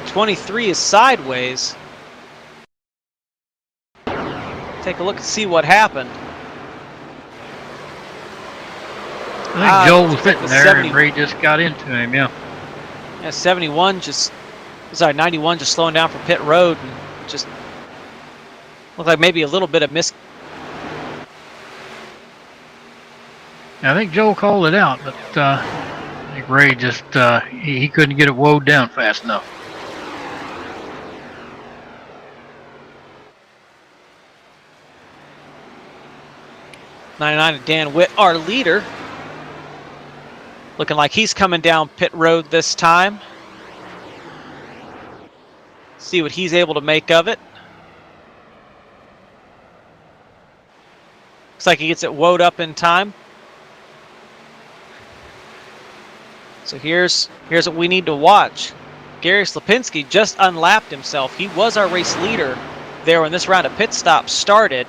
23 is sideways. Take a look and see what happened. I think Joel was sitting there and Ray just got into him, yeah. Yeah, 91 just, sorry, 91 just slowing down for pit road and just looked like maybe a little bit of I think Joel called it out, but I think Ray just, he couldn't get it woed down fast enough. '99 to Dan Witt, our leader. Looking like he's coming down pit road this time. See what he's able to make of it. Looks like he gets it woed up in time. So here's what we need to watch. Gary Slapinski just unlapped himself. He was our race leader there when this round of pit stops started.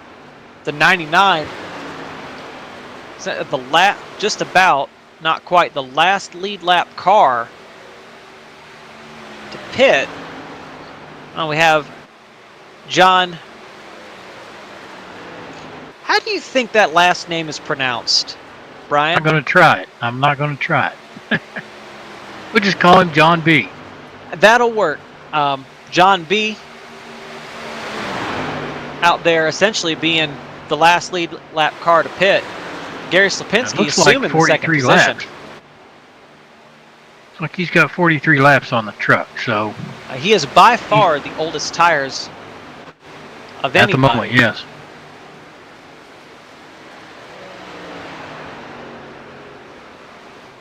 The 99, the lap, just about, not quite, the last lead lap car to pit. We have John. How do you think that last name is pronounced, Brian? I'm not going to try it. I'm not going to try it. We'll just call him John B. That'll work. John B. out there essentially being the last lead lap car to pit. Gary Slapinski assuming the second position. Laps. Looks like he's got 43 laps on the truck, so... he is by far the oldest tires of anybody. At the moment, yes.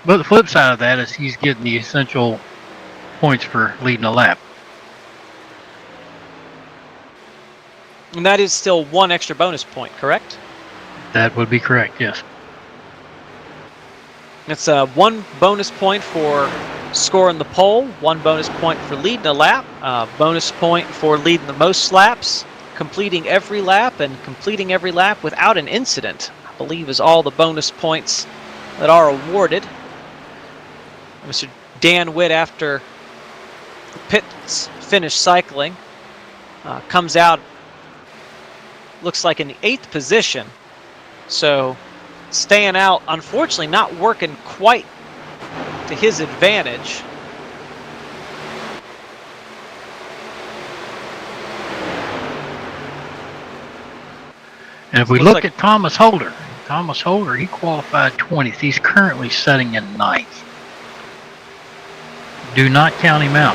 But the flip side of that is he's getting the essential points for leading a lap. And that is still one extra bonus point, correct? That would be correct, yes. It's one bonus point for scoring the pole, one bonus point for leading a lap, bonus point for leading the most laps, completing every lap, and completing every lap without an incident, I believe is all the bonus points that are awarded. Mr. Dan Witt, after the pits finished cycling, comes out, looks like in the 8th position. So staying out, unfortunately not working quite to his advantage. And if we look at Thomas Holder, he qualified 20th. He's currently sitting in 9th. Do not count him out.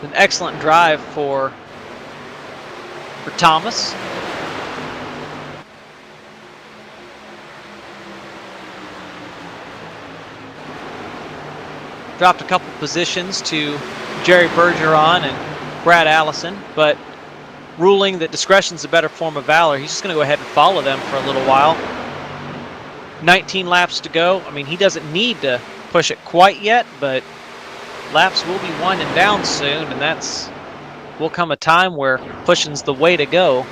An excellent drive for Thomas. Dropped a couple positions to Jerry Bergeron and Brad Allison, but ruling that discretion's a better form of valor, he's just going to go ahead and follow them for a little while. 19 laps to go. I mean, he doesn't need to push it quite yet, but laps will be winding down soon, and that's will come a time where pushing's the way to go.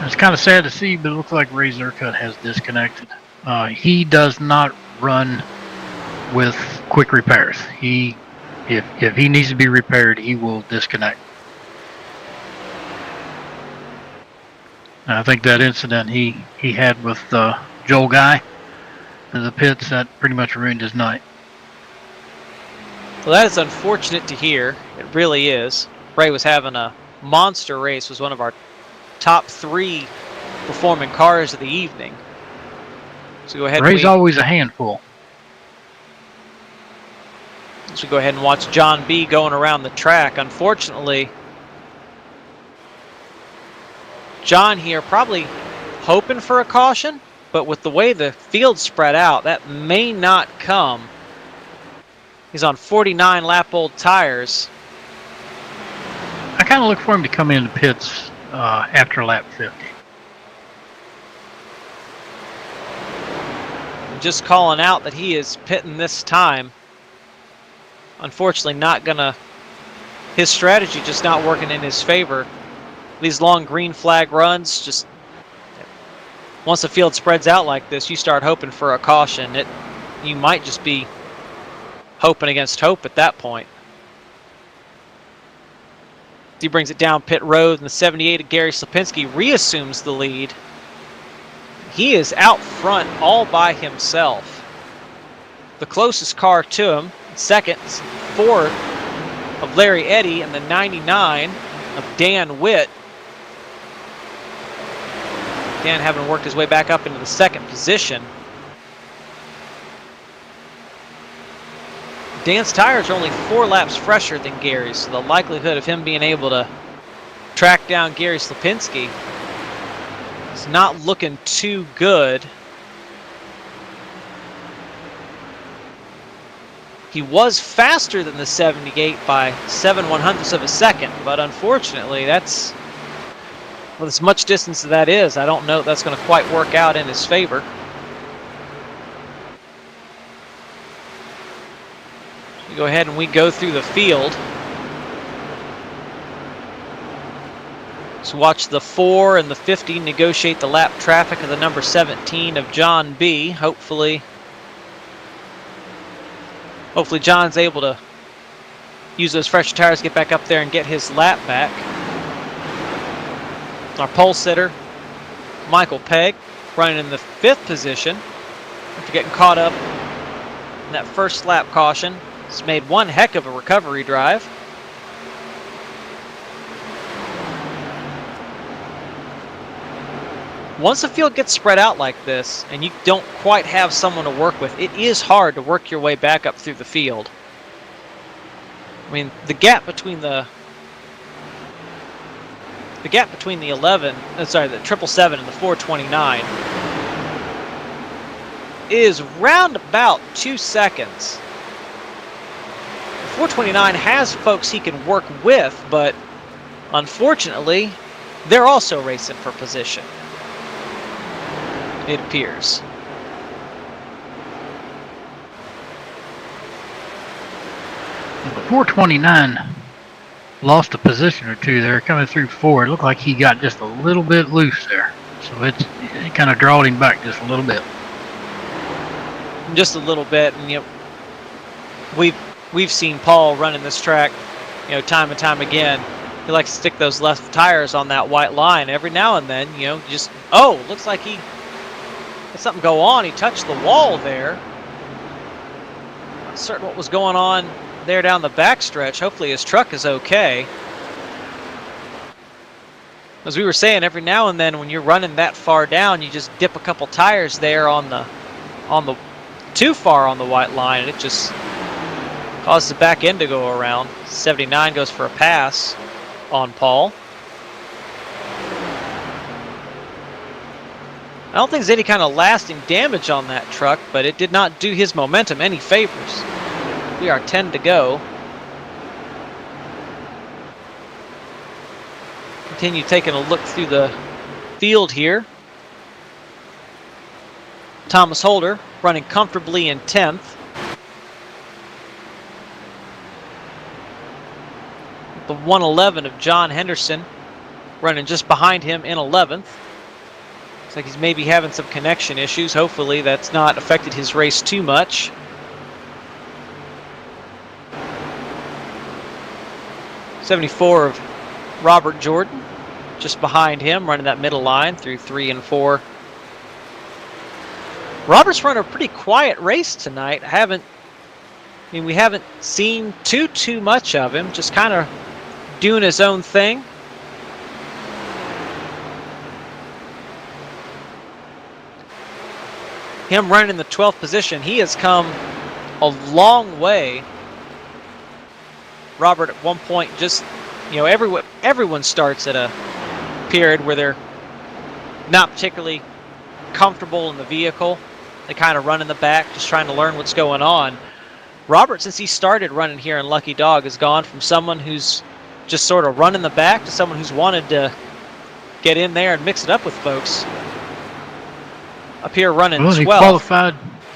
It's kind of sad to see, but it looks like Ray Zercut has disconnected. He does not run with quick repairs. If he needs to be repaired, he will disconnect. And I think that incident he had with Joel Guy in the pits, that pretty much ruined his night. Well, that is unfortunate to hear. It really is. Ray was having a monster race, was one of our top 3 performing cars of the evening. So go ahead. Ray's always a handful. So go ahead and watch John B. going around the track. Unfortunately, John here probably hoping for a caution, but with the way the field spread out, that may not come. He's on 49 lap old tires. I kind of look for him to come in the pits after lap 50. Just calling out that he is pitting this time. Unfortunately, not gonna. His strategy just not working in his favor. These long green flag runs, just once the field spreads out like this, you start hoping for a caution. You might just be hoping against hope at that point. He brings it down pit road, and the 78 of Gary Slipinski reassumes the lead. He is out front all by himself. The closest car to him, second, fourth of Larry Eddy, and the 99 of Dan Witt. Dan having worked his way back up into the second position. Dan's tires are only 4 laps fresher than Gary's, so the likelihood of him being able to track down Gary Slipinski is not looking too good. He was faster than the 78 by 7/100ths of a second, but unfortunately, that's, well, as much distance as that is, I don't know if that's going to quite work out in his favor. We go ahead and we go through the field. So watch the 4 and the 50 negotiate the lap traffic of the number 17 of John B. Hopefully John's able to use those fresh tires to get back up there and get his lap back. Our pole sitter, Michael Pegg, running in the 5th position after getting caught up in that first lap caution. He's made one heck of a recovery drive. Once the field gets spread out like this and you don't quite have someone to work with, it is hard to work your way back up through the field. I mean, the gap between the 777 and the 429 is round about 2 seconds. The 429 has folks he can work with, but unfortunately, they're also racing for position, it appears. The 429 lost a position or two there coming through 4. It looked like he got just a little bit loose there. So it kind of drawed him back just a little bit. Just a little bit, and we've seen Paul running this track, time and time again. He likes to stick those left tires on that white line every now and then. Just looks like he had something go on. He touched the wall there. Not certain what was going on there down the backstretch. Hopefully his truck is okay. As we were saying, every now and then when you're running that far down, you just dip a couple tires there on the too far on the white line, and it just Causes the back end to go around. 79 goes for a pass on Paul. I don't think there's any kind of lasting damage on that truck, but it did not do his momentum any favors. We are 10 to go. Continue taking a look through the field here. Thomas Holder running comfortably in 10th. The 111 of John Henderson running just behind him in 11th. Looks like he's maybe having some connection issues. Hopefully that's not affected his race too much. '74 of Robert Jordan just behind him, running that middle line through 3 and 4. Robert's run a pretty quiet race tonight. We haven't seen too much of him, just kind of doing his own thing. Him running in the 12th position, he has come a long way. Robert at one point just, everyone starts at a period where they're not particularly comfortable in the vehicle. They kind of run in the back, just trying to learn what's going on. Robert, since he started running here in Lucky Dog, has gone from someone who's just sort of run in the back to someone who's wanted to get in there and mix it up with folks. Up here running 12th.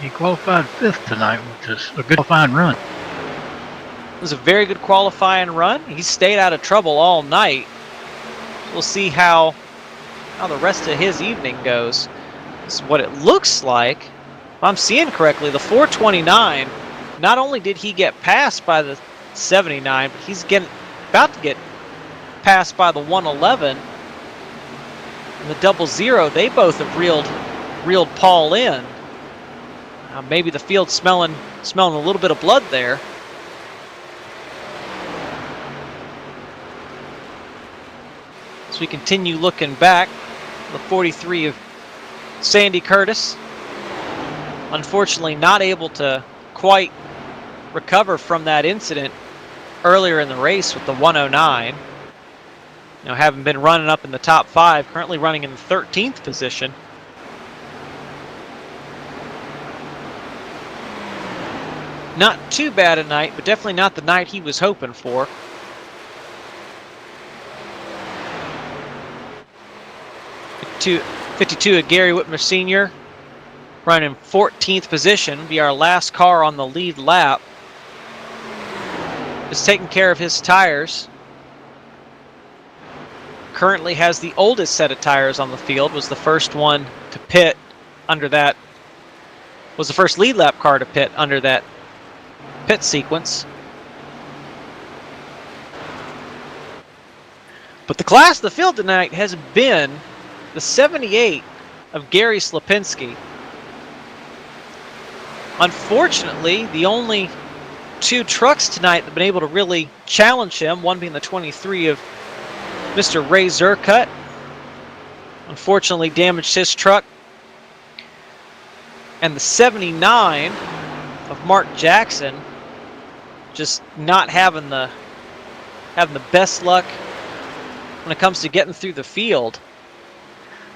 He qualified 5th tonight, which is a good qualifying run. It was a very good qualifying run. He stayed out of trouble all night. We'll see how the rest of his evening goes. This is what it looks like. If I'm seeing correctly, the 429, not only did he get passed by the 79, but he's about to get passed by the 111 and the 00. They both have reeled Paul in. Maybe the field's smelling a little bit of blood there. As we continue looking back, the 43 of Sandy Curtis, unfortunately not able to quite recover from that incident earlier in the race with the 109. Having been running up in the top 5, currently running in the 13th position. Not too bad a night, but definitely not the night he was hoping for. To 52 of Gary Whitmer Sr. running 14th position, be our last car on the lead lap. Just taking care of his tires. Currently has the oldest set of tires on the field, was the first one to pit under that, was the first lead lap car to pit under that pit sequence. But the class of the field tonight has been the 78 of Gary Slapinski. Unfortunately, the only 2 trucks tonight that have been able to really challenge him, one being the 23 of Mr. Ray Zerkut, unfortunately damaged his truck, and the 79 of Mark Jackson just not having the best luck when it comes to getting through the field.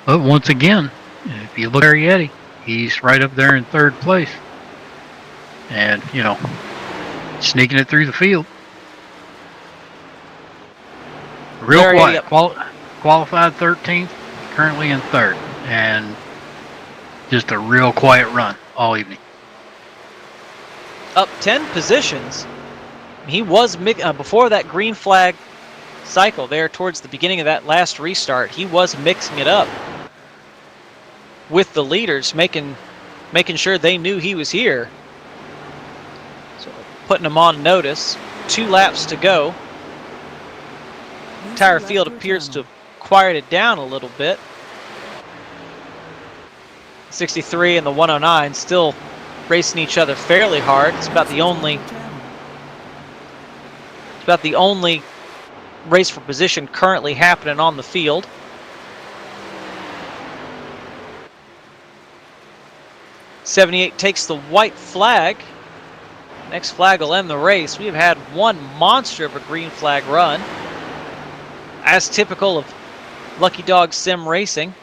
But once again, if you look at Arietti, he's right up there in 3rd place. And, sneaking it through the field. Real quiet. Qualified 13th, currently in 3rd. And just a real quiet run all evening. Up 10 positions. He was, before that green flag cycle there towards the beginning of that last restart, he was mixing it up with the leaders, making sure they knew he was here. So putting them on notice. 2 laps to go. Entire field appears to have quieted down a little bit. 63 and the 109 still racing each other fairly hard. It's about the only race for position currently happening on the field. '78 takes the white flag. Next flag will end the race. We've had one monster of a green flag run, as typical of Lucky Dog Sim Racing.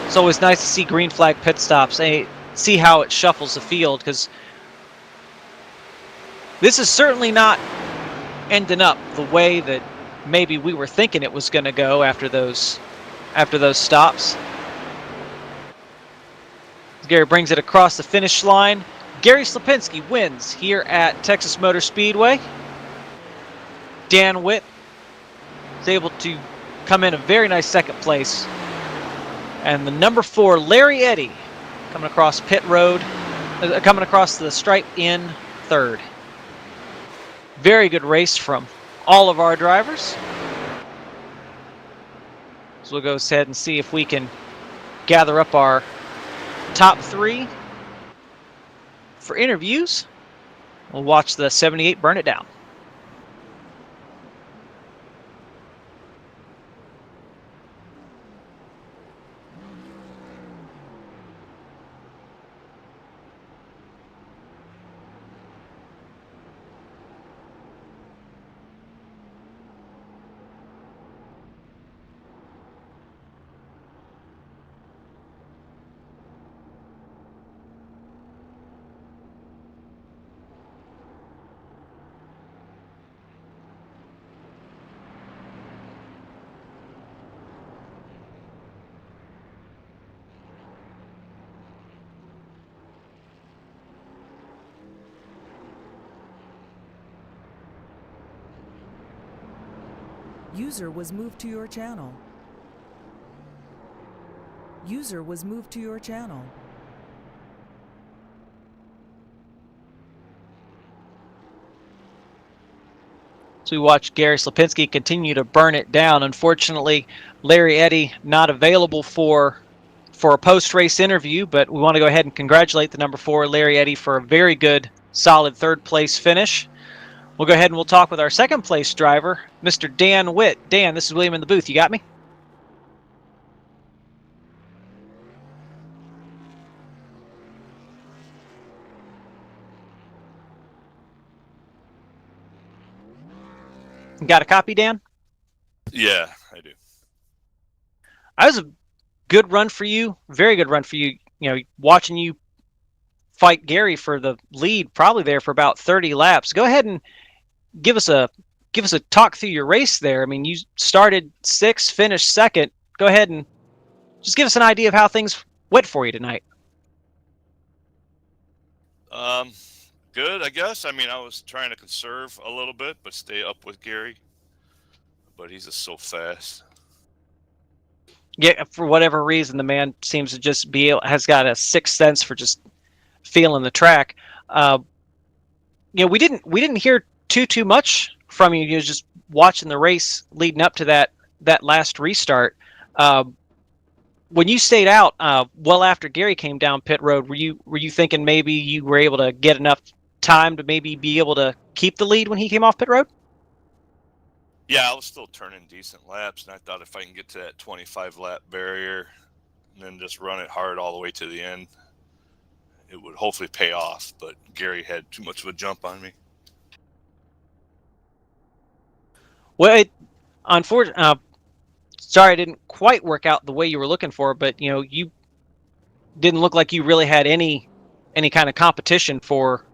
It's always nice to see green flag pit stops and see how it shuffles the field, because this is certainly not ending up the way that maybe we were thinking it was going to go after those stops. Gary brings it across the finish line. Gary Slapinski wins here at Texas Motor Speedway. Dan Witt is able to come in a very nice second place. And the number 4, Larry Eddy, coming across pit road, coming across the stripe in third. Very good race from all of our drivers. So we'll go ahead and see if we can gather up our top 3 for interviews. We'll watch the 78 burn it down. User was moved to your channel. User was moved to your channel. So we watch Gary Slapinski continue to burn it down. Unfortunately, Larry Eddy not available for a post-race interview, but we want to go ahead and congratulate the number 4, Larry Eddy, for a very good, solid third-place finish. We'll go ahead and we'll talk with our second-place driver, Mr. Dan Witt. Dan, this is William in the booth. You got me? Got a copy, Dan? Yeah, I do. That was a good run for you. Very good run for you. You know, watching you fight Gary for the lead, probably there for about 30 laps. Go ahead and give us a talk through your race there. I mean, you started 6th, finished 2nd. Go ahead and just give us an idea of how things went for you tonight. Good, I guess. I mean, I was trying to conserve a little bit, but stay up with Gary. But he's just so fast. Yeah, for whatever reason, the man seems to just has got a sixth sense for just feeling the track. You know, we didn't hear too much from you. You know, just watching the race leading up to that last restart. When you stayed out well after Gary came down pit road, were you thinking maybe you were able to get enough time to maybe be able to keep the lead when he came off pit road? Yeah, I was still turning decent laps, and I thought if I can get to that 25 lap barrier and then just run it hard all the way to the end, it would hopefully pay off. But Gary had too much of a jump on me. Well, unfortunately, sorry, it didn't quite work out the way you were looking for, but you know, you didn't look like you really had any kind of competition for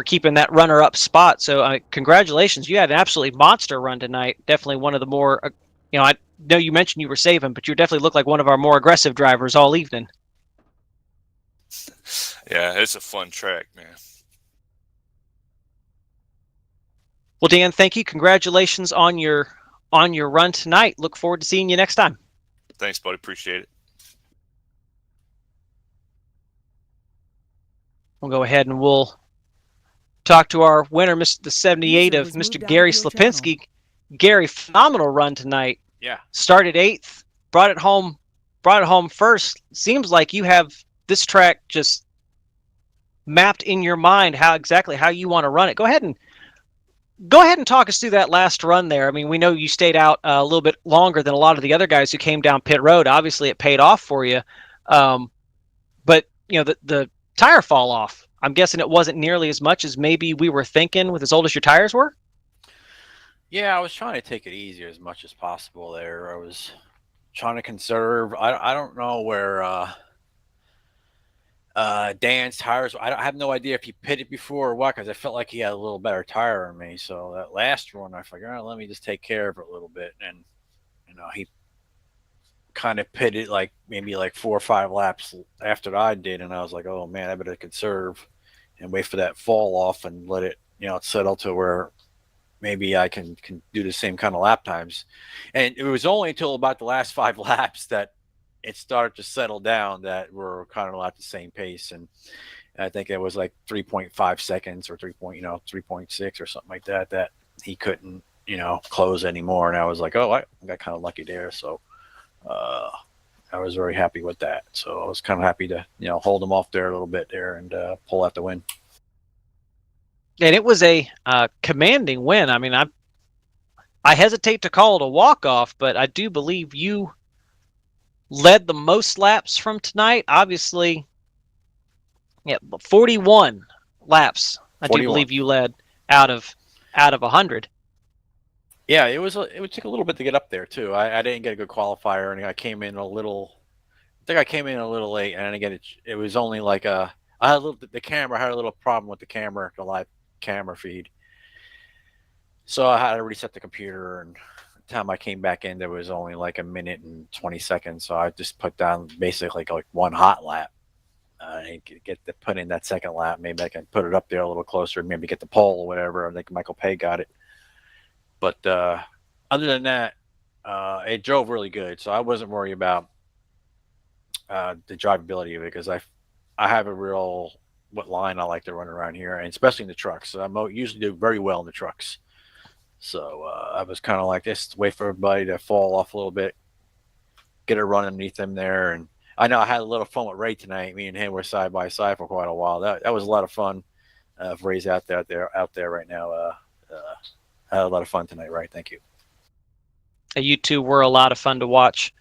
keeping that runner-up spot. So congratulations, you had an absolutely monster run tonight. Definitely one of the more, I know you mentioned you were saving, but you definitely looked like one of our more aggressive drivers all evening. Yeah, it's a fun track, man. Well, Dan, thank you. Congratulations on your run tonight. Look forward to seeing you next time. Thanks, buddy. Appreciate it. We'll go ahead and we'll talk to our winner, the 78 of Mr. Gary Slapinski. Gary, phenomenal run tonight. Yeah. Started 8th, brought it home first. Seems like you have this track just mapped in your mind how you want to run it. Go ahead and talk us through that last run there. I mean, we know you stayed out a little bit longer than a lot of the other guys who came down pit road. Obviously, it paid off for you. But you know, the tire fall off I'm guessing it wasn't nearly as much as maybe we were thinking with as old as your tires were? Yeah, I was trying to take it easy as much as possible there. I was trying to conserve. I don't know where Dan's tires. I have no idea if he pitted before or what, because I felt like he had a little better tire than me. So that last run, I figured, let me just take care of it a little bit, and he kind of pitted like maybe like 4 or 5 laps after I did, and I was like, oh man, I better conserve and wait for that fall off and let it settle to where maybe I can do the same kind of lap times. And it was only until about the last 5 laps that it started to settle down, that we're kind of at the same pace. And I think it was like 3.5 seconds or 3.6 or something like that, that he couldn't, close anymore. And I was like, oh, I got kind of lucky there. So I was very happy with that. So I was kind of happy to, hold him off there a little bit there and pull out the win. And it was a commanding win. I mean, I hesitate to call it a walk-off, but I do believe you led the most laps from tonight. Obviously, 41 laps. I 41. do believe you led out of 100. Yeah, it would take a little bit to get up there too. I didn't get a good qualifier, and I came in a little. I think I came in a little late, and again, it was only like I had the camera. I had a little problem with the live camera feed, so I had to reset the computer. And the time I came back in, there was only like 1 minute and 20 seconds. So I just put down basically like one hot lap. And put in that second lap. Maybe I can put it up there a little closer. Maybe get the pole or whatever. I think Michael Pay got it. But other than that, it drove really good. So I wasn't worried about the drivability of it, because I have a real what line I like to run around here, and especially in the trucks. So I usually do very well in the trucks. So I was kind of like, just wait for everybody to fall off a little bit, get a run underneath them there. And I know I had a little fun with Ray tonight. Me and him were side by side for quite a while. That was a lot of fun. If Ray's out there right now, I had a lot of fun tonight, Ray. Thank you. You two were a lot of fun to watch,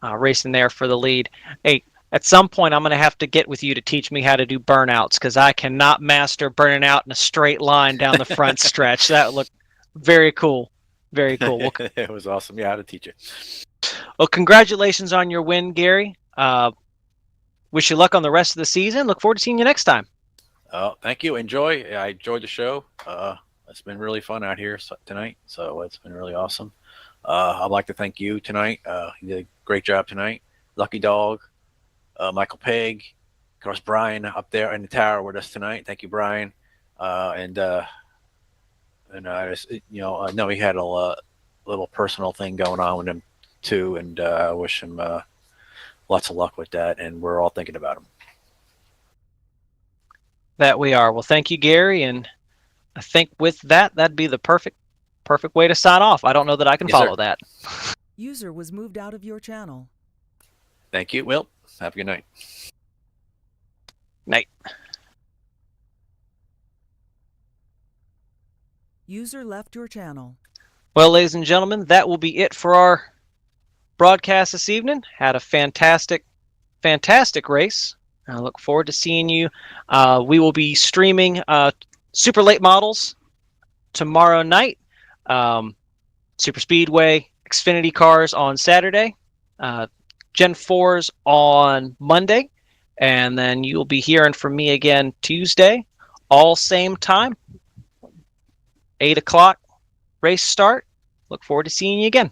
racing there for the lead. Hey, at some point, I'm going to have to get with you to teach me how to do burnouts, because I cannot master burning out in a straight line down the front stretch. That looked very cool. Very cool. Well, it was awesome. Yeah, I had to teach it. Well, congratulations on your win, Gary. Wish you luck on the rest of the season. Look forward to seeing you next time. Oh, thank you. I enjoyed the show. It's been really fun out here tonight, so it's been really awesome. I'd like to thank you tonight. You did a great job tonight. Lucky Dog, Michael Pegg, of course, Brian up there in the tower with us tonight. Thank you, Brian. And I just, I know he had a little personal thing going on with him too, and I wish him lots of luck with that. And we're all thinking about him. That we are. Well, thank you, Gary, and I think with that, that'd be the perfect way to sign off. I don't know that I can follow that. User was moved out of your channel. Thank you, Will. Have a good night. Night. User left your channel. Well, ladies and gentlemen, that will be it for our broadcast this evening. Had a fantastic race. I look forward to seeing you. We will be streaming Super Late Models tomorrow night. Super Speedway, Xfinity cars on Saturday. Gen 4s on Monday. And then you'll be hearing from me again Tuesday, all same time. 8 o'clock race start. Look forward to seeing you again.